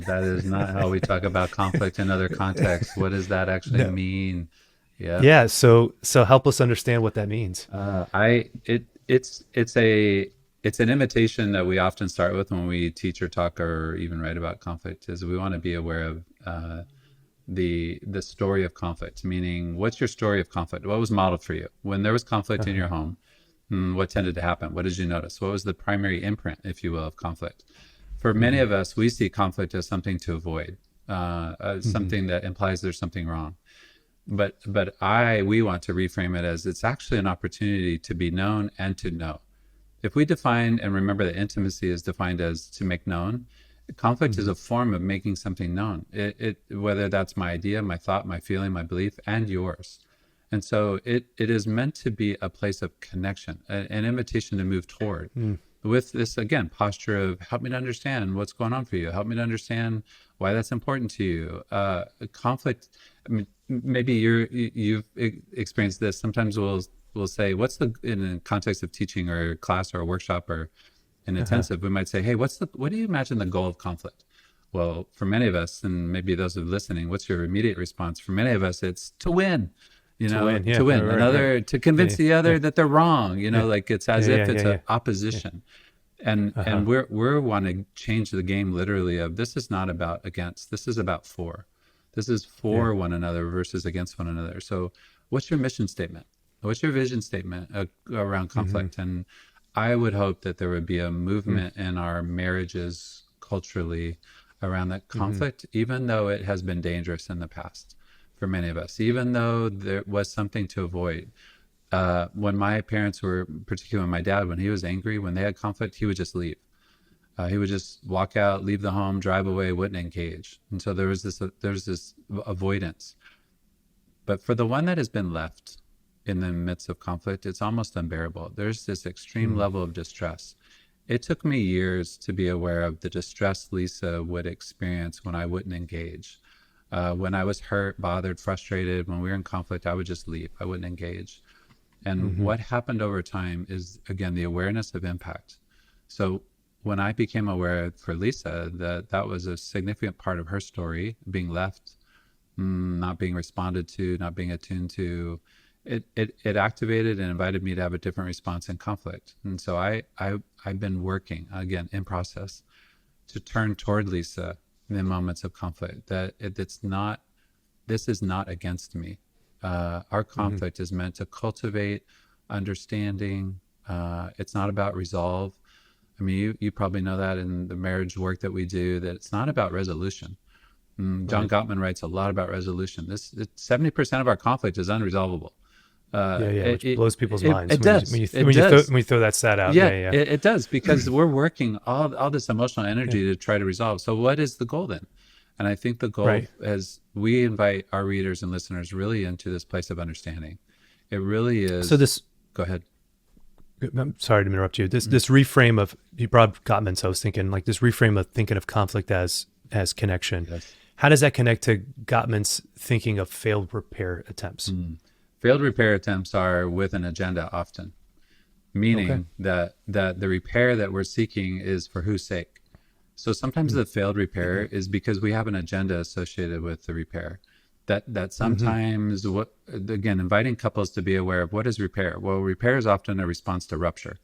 That is not how we talk about conflict in other contexts. What does that actually mean? Yeah. Yeah. So help us understand what that means. It's an invitation that we often start with when we teach or talk or even write about conflict, is we want to be aware of the story of conflict, meaning what's your story of conflict? What was modeled for you when there was conflict in your home? What tended to happen? What did you notice? What was the primary imprint, if you will, of conflict? For many of us, we see conflict as something to avoid, something that implies there's something wrong. But we want to reframe it as it's actually an opportunity to be known and to know. If we define and remember that intimacy is defined as to make known, conflict is a form of making something known. Whether that's my idea, my thought, my feeling, my belief, and yours. And so it is meant to be a place of connection, an invitation to move toward. With this, again, posture of help me to understand what's going on for you. Help me to understand why that's important to you. Conflict, I mean, maybe you've experienced this. Sometimes we'll say, in the context of teaching or a class or a workshop or an intensive, we might say, hey, what do you imagine the goal of conflict? Well, for many of us, and maybe those who are listening, what's your immediate response? For many of us, it's to win. To win. Right. To convince the other that they're wrong. Like it's as if it's an opposition. And we're wanting to change the game literally of this is not about against, this is about for. This is for one another versus against one another. So what's your mission statement? What's your vision statement around conflict? And I would hope that there would be a movement in our marriages culturally around that conflict, even though it has been dangerous in the past for many of us, even though there was something to avoid. When my parents were, particularly my dad, when he was angry, when they had conflict, he would just leave. He would just walk out, leave the home, drive away, wouldn't engage. And so there's this avoidance. But for the one that has been left in the midst of conflict, it's almost unbearable. There's this extreme level of distress. It took me years to be aware of the distress Lisa would experience when I wouldn't engage. When I was hurt, bothered, frustrated, when we were in conflict, I would just leave. I wouldn't engage. And what happened over time is, again, the awareness of impact. So when I became aware for Lisa that was a significant part of her story, being left, not being responded to, not being attuned to, it activated and invited me to have a different response in conflict. And so I've been working, again, in process, to turn toward Lisa in moments of conflict, that this is not against me. Our conflict is meant to cultivate understanding. It's not about resolve. I mean, you probably know that in the marriage work that we do, that it's not about resolution. John Gottman writes a lot about resolution. 70% of our conflict is unresolvable. Which blows people's minds. It does. When you throw that stat out. It does, because we're working all this emotional energy to try to resolve. So what is the goal then? And I think the goal, as we invite our readers and listeners really into this place of understanding, it really is. So go ahead. I'm sorry to interrupt you. This reframe of, you brought up Gottman, so I was thinking like this reframe of thinking of conflict as connection. Yes. How does that connect to Gottman's thinking of failed repair attempts? Failed repair attempts are with an agenda often, meaning that the repair that we're seeking is for whose sake? So sometimes the failed repair is because we have an agenda associated with the repair. That sometimes, again, inviting couples to be aware of what is repair. Well, repair is often a response to rupture.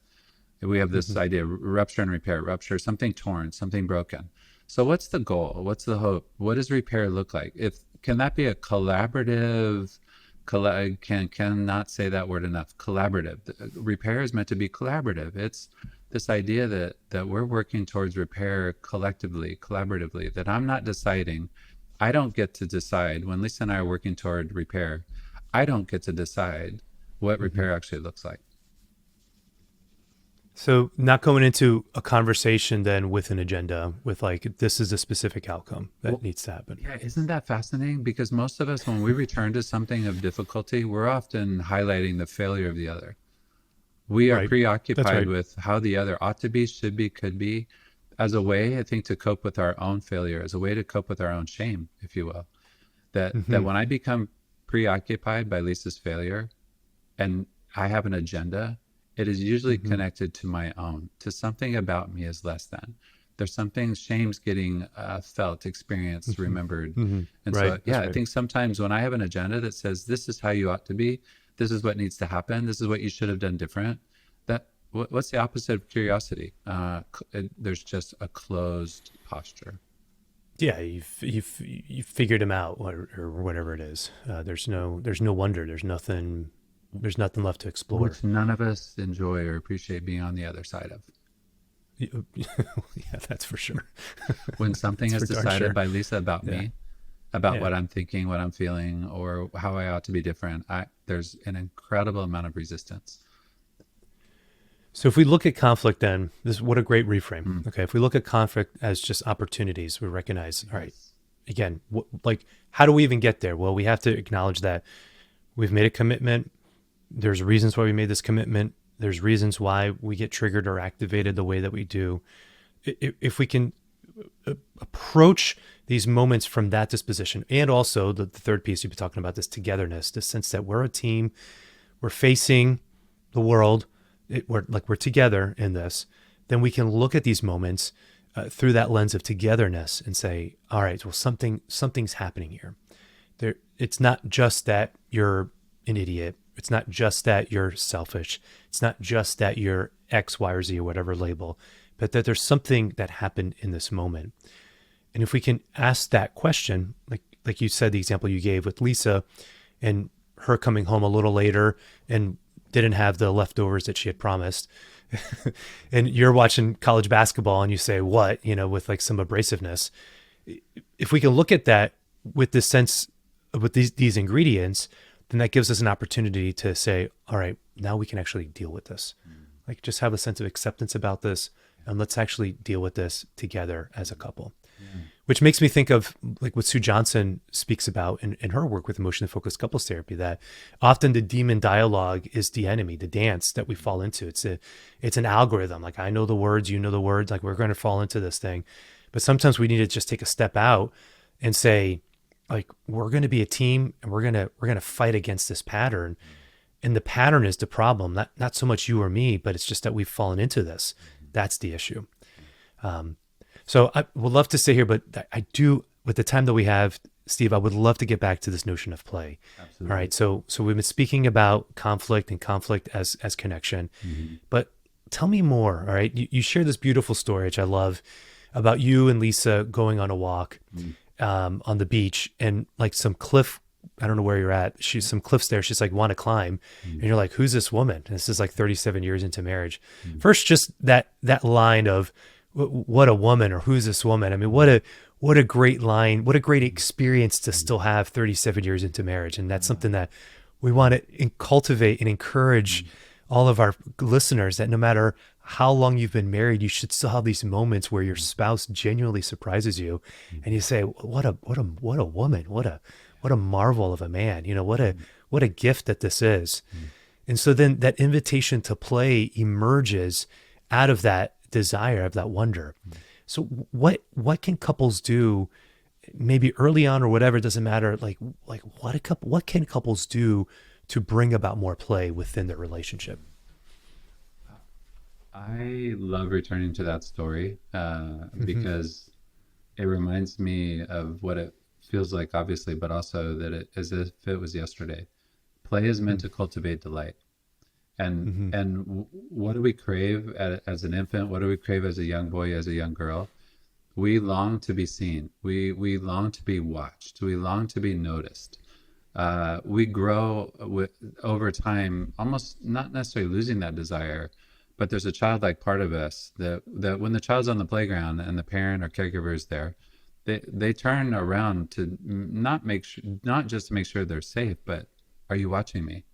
We have this idea, rupture and repair. Rupture, something torn, something broken. So what's the goal? What's the hope? What does repair look like? Can that be a collaborative? Cannot say that word enough. Collaborative. Repair is meant to be collaborative. It's this idea that we're working towards repair collectively, collaboratively, that I'm not deciding. I don't get to decide. When Lisa and I are working toward repair, I don't get to decide what repair actually looks like. So not going into a conversation then with an agenda, with like, this is a specific outcome that needs to happen. Yeah, isn't that fascinating? Because most of us, when we return to something of difficulty, we're often highlighting the failure of the other. We are preoccupied with how the other ought to be, should be, could be, as a way, I think, to cope with our own failure, as a way to cope with our own shame, if you will. That when I become preoccupied by Lisa's failure and I have an agenda, it is usually connected to my own, to something about me is less than. There's something, shame's getting felt, experienced, remembered. And so, I think sometimes when I have an agenda that says, this is how you ought to be, this is what needs to happen, this is what you should have done different, what's the opposite of curiosity? There's just a closed posture. Yeah, you've figured him out, or whatever it is. There's no wonder. There's nothing left to explore. Which none of us enjoy or appreciate being on the other side of. Yeah, that's for sure. When something That's is for darn decided sure. by Lisa about Yeah, me, about yeah. what I'm thinking, what I'm feeling, or how I ought to be different, there's an incredible amount of resistance. So if we look at conflict, then what a great reframe. Mm. Okay, if we look at conflict as just opportunities, we recognize, all right, Yes. again, like how do we even get there? Well, we have to acknowledge that we've made a commitment. There's reasons why we made this commitment. There's reasons why we get triggered or activated the way that we do. If we can approach these moments from that disposition, and also the third piece you've been talking about, this togetherness, this sense that we're a team, we're facing the world, we're together in this, then we can look at these moments through that lens of togetherness and say, all right, well, something's happening here. It's not just that you're an idiot. It's not just that you're selfish. It's not just that you're X, Y, or Z, or whatever label, but that there's something that happened in this moment. And if we can ask that question, like you said, the example you gave with Lisa and her coming home a little later and didn't have the leftovers that she had promised, and you're watching college basketball and you say, what, with like some abrasiveness. If we can look at that with this sense, with these ingredients, then that gives us an opportunity to say, all right, now we can actually deal with this. Like just have a sense of acceptance about this, and let's actually deal with this together as a couple. Which makes me think of like what Sue Johnson speaks about in her work with emotionally focused couples therapy, that often the demon dialogue is the enemy, the dance that we fall into. It's an algorithm. Like I know the words, you know the words, like we're going to fall into this thing. But sometimes we need to just take a step out and say, like, we're going to be a team and we're going to fight against this pattern. And the pattern is the problem, not so much you or me, but it's just that we've fallen into this. That's the issue. So I would love to stay here, but I do, with the time that we have, Steve, I would love to get back to this notion of play. Absolutely. All right. So we've been speaking about conflict and conflict as connection, but tell me more. All right. You share this beautiful story, which I love, about you and Lisa going on a walk on the beach, and like some cliff. I don't know where you're at. She's some cliffs there. She's like, want to climb. And you're like, who's this woman? And this is like 37 years into marriage. First, just that line of, what a woman, or who's this woman? I mean, what a great line, what a great experience to still have 37 years into marriage. And that's something that we want to cultivate and encourage all of our listeners, that no matter how long you've been married, you should still have these moments where your spouse genuinely surprises you and you say, what a woman, what a marvel of a man, what a gift that this is. And so then that invitation to play emerges out of that desire, of that wonder. So what can couples do, maybe early on or whatever, it doesn't matter, like what can couples do to bring about more play within their relationship? I love returning to that story because it reminds me of what it feels like, obviously, but also that it, as if it was yesterday. Play is meant to cultivate delight. And what do we crave as an infant? What do we crave as a young boy, as a young girl? We long to be seen. We long to be watched. We long to be noticed. We grow over time, almost not necessarily losing that desire, but there's a childlike part of us that when the child's on the playground and the parent or caregiver is there, they turn around to not just to make sure they're safe, but are you watching me?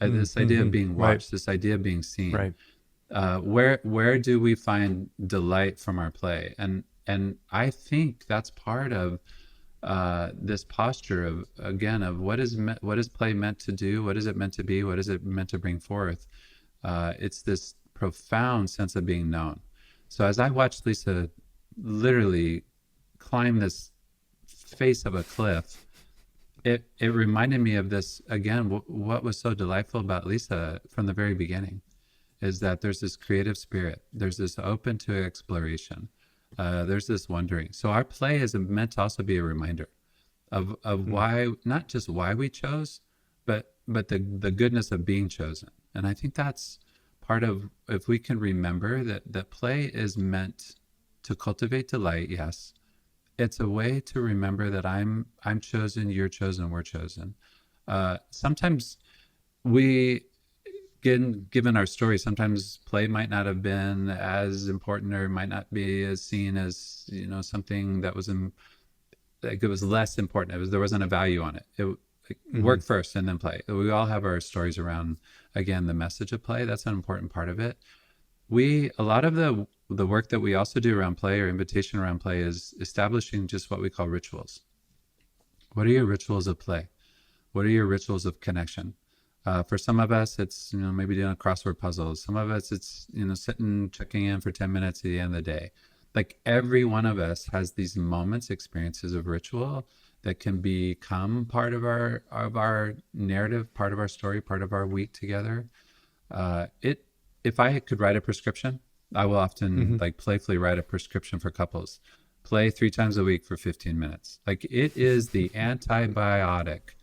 This idea of being watched, this idea of being seen. Right. Where do we find delight from our play? And I think that's part of this posture of what is play meant to do? What is it meant to be? What is it meant to bring forth? It's this profound sense of being known. So as I watched Lisa literally climb this face of a cliff, it reminded me of this again. What was so delightful about Lisa from the very beginning is that there's this creative spirit. There's this open to exploration. There's this wondering. So our play is meant to also be a reminder of why, not just why we chose, but the goodness of being chosen. And I think that's part of, if we can remember that play is meant to cultivate delight, yes, it's a way to remember that I'm chosen, you're chosen, we're chosen. Sometimes we, given our story, sometimes play might not have been as important, or might not be as seen as, something that was like it was less important. There wasn't a value on it. Like, work first and then play. We all have our stories around, again, the message of play. That's an important part of it. A lot of the work that we also do around play, or invitation around play, is establishing just what we call rituals. What are your rituals of play? What are your rituals of connection? For some of us, it's, maybe doing a crossword puzzle. Some of us, it's, sitting, checking in for 10 minutes at the end of the day. Like, every one of us has these moments, experiences of ritual that can become part of our narrative, part of our story, part of our week together. If I could write a prescription, I will often like playfully write a prescription for couples. Play 3 times a week for 15 minutes. Like, it is the antibiotic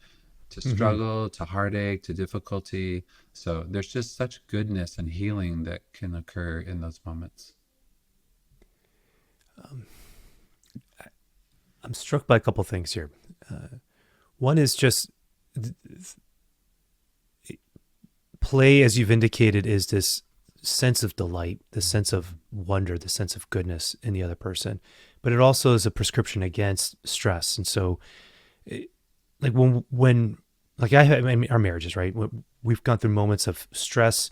to struggle, to heartache, to difficulty. So there's just such goodness and healing that can occur in those moments. I'm struck by a couple things here. One is just play, as you've indicated, is this sense of delight, the sense of wonder, the sense of goodness in the other person. But it also is a prescription against stress. And so, like when like I mean, our marriages, right? We've gone through moments of stress,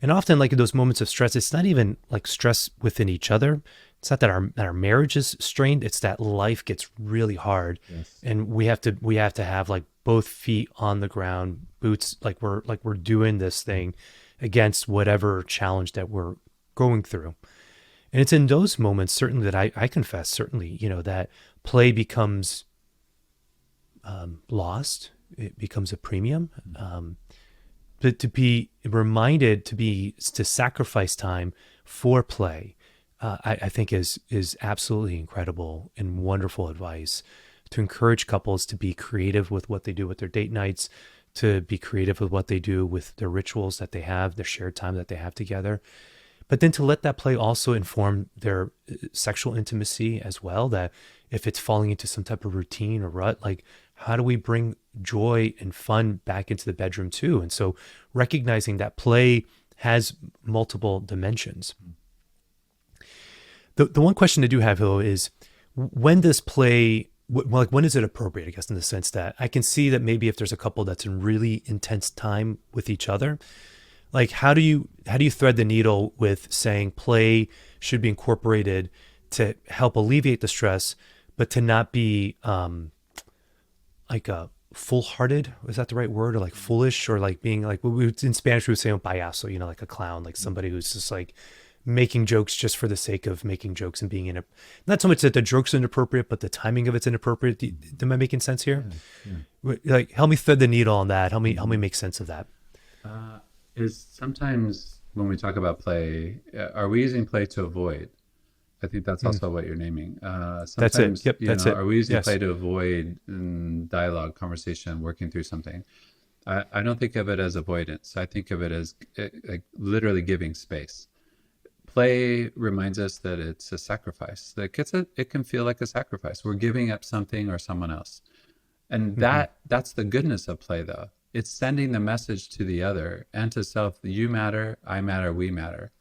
and often, like, in those moments of stress, it's not even like stress within each other. It's not that our marriage is strained. It's that life gets really hard, and we have to have like both feet on the ground, boots, like we're doing this thing against whatever challenge that we're going through. And it's in those moments, certainly, that I confess, certainly, that play becomes lost. It becomes a premium. But to be reminded to sacrifice time for play, I think is absolutely incredible and wonderful advice, to encourage couples to be creative with what they do with their date nights, to be creative with what they do with their rituals that they have, their shared time that they have together. But then to let that play also inform their sexual intimacy as well, that if it's falling into some type of routine or rut, like, how do we bring joy and fun back into the bedroom too? And so recognizing that play has multiple dimensions. The one question I do have, though, is when does play, like, when is it appropriate, I guess, in the sense that I can see that maybe if there's a couple that's in really intense time with each other, like, how do you thread the needle with saying play should be incorporated to help alleviate the stress, but to not be like a full-hearted, is that the right word, or like foolish, or like being like, in Spanish we would say un payaso, like a clown, like somebody who's just like making jokes just for the sake of making jokes and being in not so much that the joke's inappropriate, but the timing of it's inappropriate. Am I making sense here? Yeah. Like, help me thread the needle on that. Help me make sense of that. Is sometimes when we talk about play, are we using play to avoid? I think that's also what you're naming. Sometimes, that's it. Yep, that's it. Are we using play to avoid dialogue, conversation, working through something? I don't think of it as avoidance. I think of it as like literally giving space. Play reminds us that it's a sacrifice. That it can feel like a sacrifice. We're giving up something or someone else, and that's the goodness of play, though. It's sending the message to the other and to self: you matter, I matter, we matter.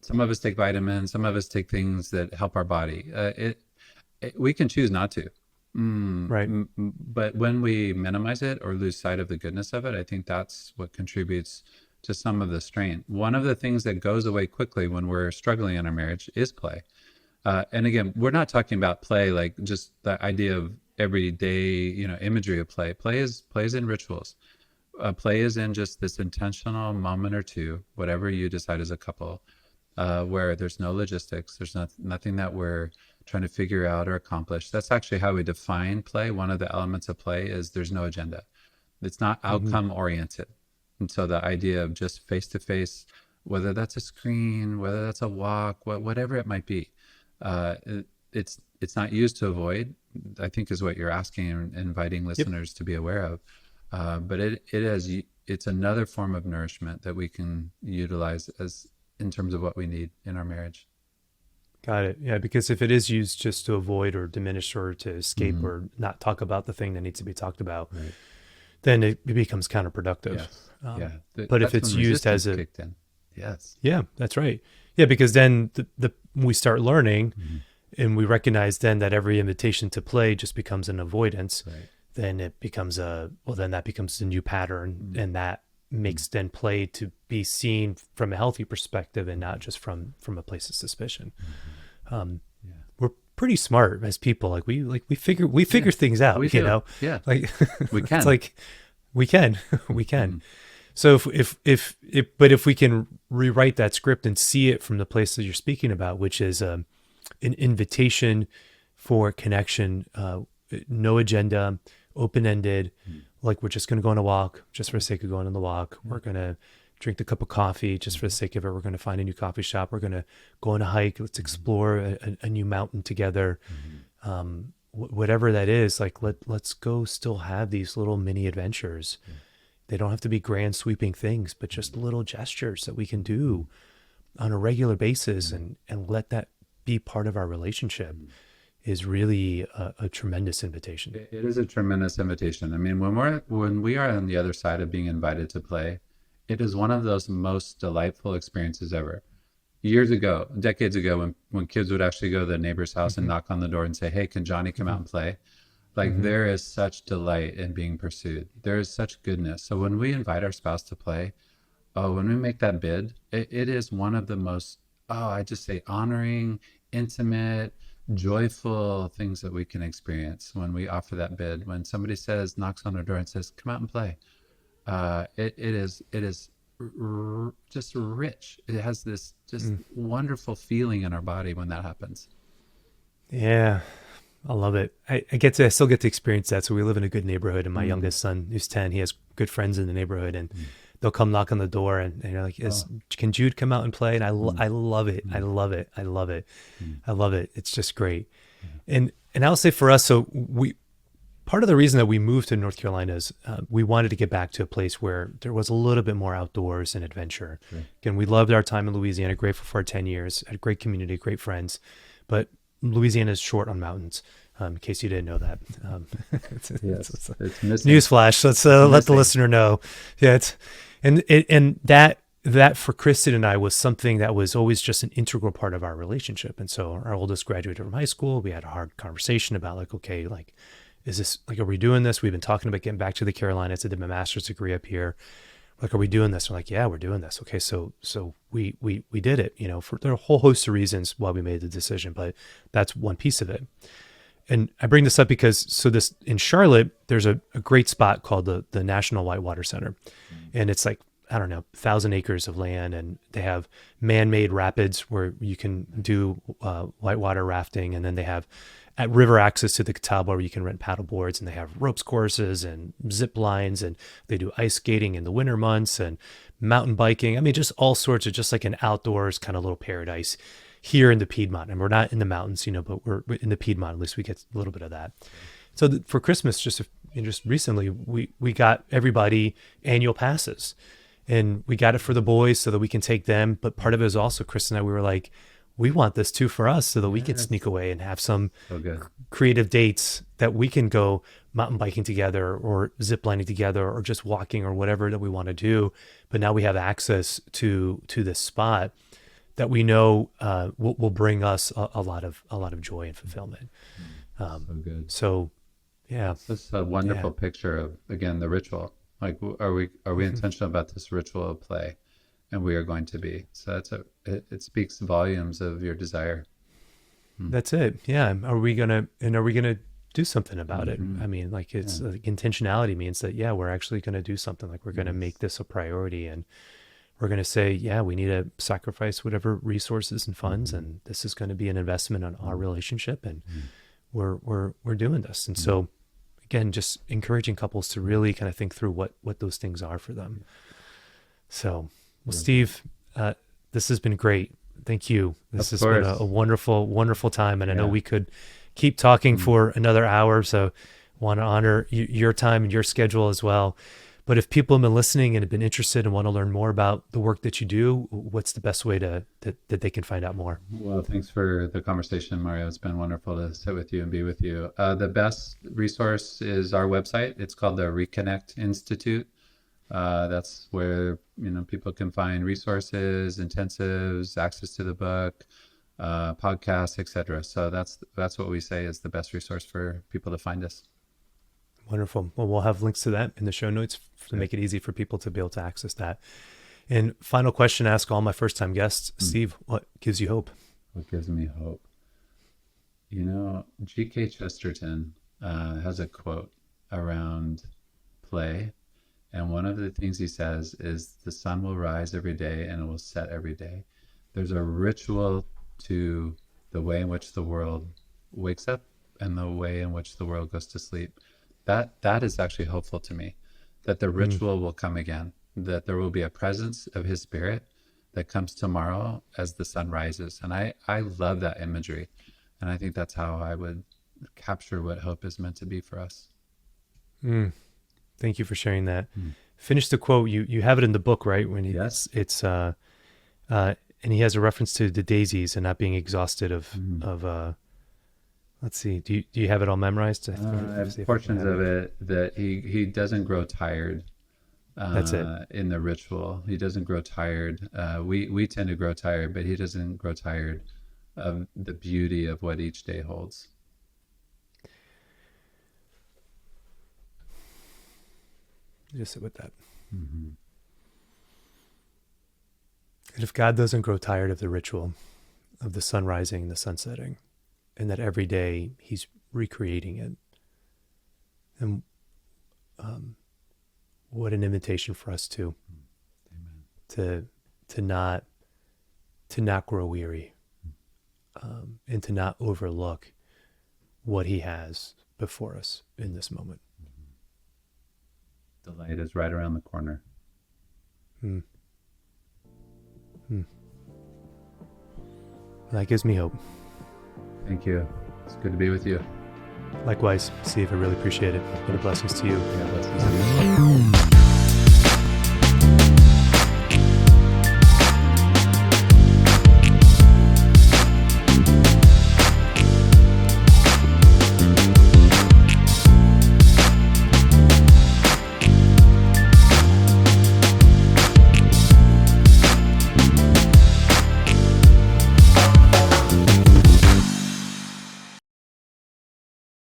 Some of us take vitamins, some of us take things that help our body. We can choose not to. Right. But when we minimize it or lose sight of the goodness of it, I think that's what contributes to some of the strain. One of the things that goes away quickly when we're struggling in our marriage is play. And again, we're not talking about play like just the idea of everyday, imagery of play. Play is in rituals. Play is in just this intentional moment or two, whatever you decide as a couple, where there's no logistics, there's nothing that we're trying to figure out or accomplish. That's actually how we define play. One of the elements of play is there's no agenda. It's not outcome oriented. And so the idea of just face to face, whether that's a screen, whether that's a walk, whatever it might be, it's not used to avoid, I think, is what you're asking and inviting listeners to be aware of. But it's another form of nourishment that we can utilize as in terms of what we need in our marriage. Got it. Yeah, because if it is used just to avoid or diminish or to escape or not talk about the thing that needs to be talked about, then it becomes counterproductive. Yes. Yeah. But if it's used as a kicked in. Yes. Yeah, that's right. Yeah, because then we start learning and we recognize then that every invitation to play just becomes an avoidance. Right. Then it becomes then that becomes a new pattern, and that makes then play to be seen from a healthy perspective and not just from a place of suspicion. We're pretty smart as people. Like we figure things out, we you know? Yeah. Like we can. It's like we can. So if we can rewrite that script and see it from the place that you're speaking about, which is an invitation for connection, no agenda, open-ended, like we're just going to go on a walk just for the sake of going on the walk. We're going to drink a cup of coffee just for the sake of it. We're going to find a new coffee shop. We're going to go on a hike. Let's explore a new mountain together. Whatever that is, like let's go still have these little mini adventures. They don't have to be grand sweeping things, but just little gestures that we can do on a regular basis and let that be part of our relationship is really a tremendous invitation. It is a tremendous invitation. I mean, when we are on the other side of being invited to play, it is one of those most delightful experiences ever. Years ago, decades ago, when kids would actually go to the neighbor's house and knock on the door and say, "Hey, can Johnny come out and play?" Like there is such delight in being pursued. There is such goodness. So when we invite our spouse to play, when we make that bid, it is one of the most, I just say honoring, intimate, joyful things that we can experience when we offer that bid. When somebody knocks on our door and says, "Come out and play," it is just rich. It has this just wonderful feeling in our body when that happens. Yeah, I love it. I still get to experience that. So we live in a good neighborhood, and my youngest son, who's 10, he has good friends in the neighborhood, and they'll come knock on the door and they're like, "Can Jude come out and play?" And I love it. I love it. I love it. I love it. It's just great. And I'll say for us, so part of the reason that we moved to North Carolina is we wanted to get back to a place where there was a little bit more outdoors and adventure. Again, we loved our time in Louisiana, grateful for our 10 years, had a great community, great friends, but Louisiana is short on mountains. In case you didn't know that, it's newsflash. Let's let the listener know. Yeah, and that for Kristen and I was something that was always just an integral part of our relationship. And so our oldest graduated from high school. We had a hard conversation about like, okay, like, is this like, are we doing this? We've been talking about getting back to the Carolinas. I did my master's degree up here. Like, are we doing this? We're like, yeah, we're doing this. Okay, so we did it. You know, for there are a whole host of reasons why we made the decision, but that's one piece of it. And I bring this up because this in Charlotte, there's a great spot called the National Whitewater Center, and it's like, I don't know, 1,000 acres of land, and they have man-made rapids where you can do whitewater rafting, and then they have at river access to the Catawba where you can rent paddle boards, and they have ropes courses and zip lines, and they do ice skating in the winter months and mountain biking. I mean, just all sorts of just like an outdoors kind of little paradise here in the Piedmont. And we're not in the mountains, you know, but we're in the Piedmont. At least we get a little bit of that. So for Christmas, just recently, we got everybody annual passes, and we got it for the boys so that we can take them. But part of it is also, Chris and I, we were like, we want this too for us so that we can sneak away and have some creative dates that we can go mountain biking together or zip lining together or just walking or whatever that we want to do. But now we have access to this spot that we know will bring us a lot of joy and fulfillment. So good. So, yeah, this is a wonderful picture of, again, the ritual. Like, are we intentional about this ritual of play? And we are going to be. So it speaks volumes of your desire. That's it. Yeah. Are we gonna do something about it? I mean, like, it's like intentionality means that, we're actually gonna do something. Like, we're gonna make this a priority, and we're gonna say, we need to sacrifice whatever resources and funds, and this is going to be an investment on our relationship, and we're doing this. And so, again, just encouraging couples to really kind of think through what those things are for them. So. Well, Steve, this has been great. Thank you. This has been a wonderful, wonderful time. And I know we could keep talking for another hour. So want to honor your time and your schedule as well. But if people have been listening and have been interested and want to learn more about the work that you do, what's the best way that they can find out more? Well, thanks for the conversation, Mario. It's been wonderful to sit with you and be with you. The best resource is our website. It's called the Reconnect Institute. That's where people can find resources, intensives, access to the book, podcasts, etc. So that's what we say is the best resource for people to find us. Wonderful. Well, we'll have links to that in the show notes to make it easy for people to be able to access that. And final question I ask all my first-time guests, Steve, what gives you hope? What gives me hope? G.K. Chesterton has a quote around play. And one of the things he says is the sun will rise every day and it will set every day. There's a ritual to the way in which the world wakes up and the way in which the world goes to sleep. That is actually hopeful to me, that the ritual will come again, that there will be a presence of his spirit that comes tomorrow as the sun rises. And I love that imagery. And I think that's how I would capture what hope is meant to be for us. Thank you for sharing that. Finish the quote. You have it in the book, right? Yes. It's and he has a reference to the daisies and not being exhausted of let's see. Do you have it all memorized? I have portions of it that he doesn't grow tired. That's it. In the ritual, he doesn't grow tired. We tend to grow tired, but he doesn't grow tired of the beauty of what each day holds. Just sit with that. And if God doesn't grow tired of the ritual of the sun rising and the sun setting, and that every day he's recreating it, and what an invitation for us to not grow weary, and to not overlook what he has before us in this moment. The light is right around the corner. That gives me hope. Thank you. It's good to be with you. Likewise, Steve, I really appreciate it. Many blessings to you. Yeah, blessings to you.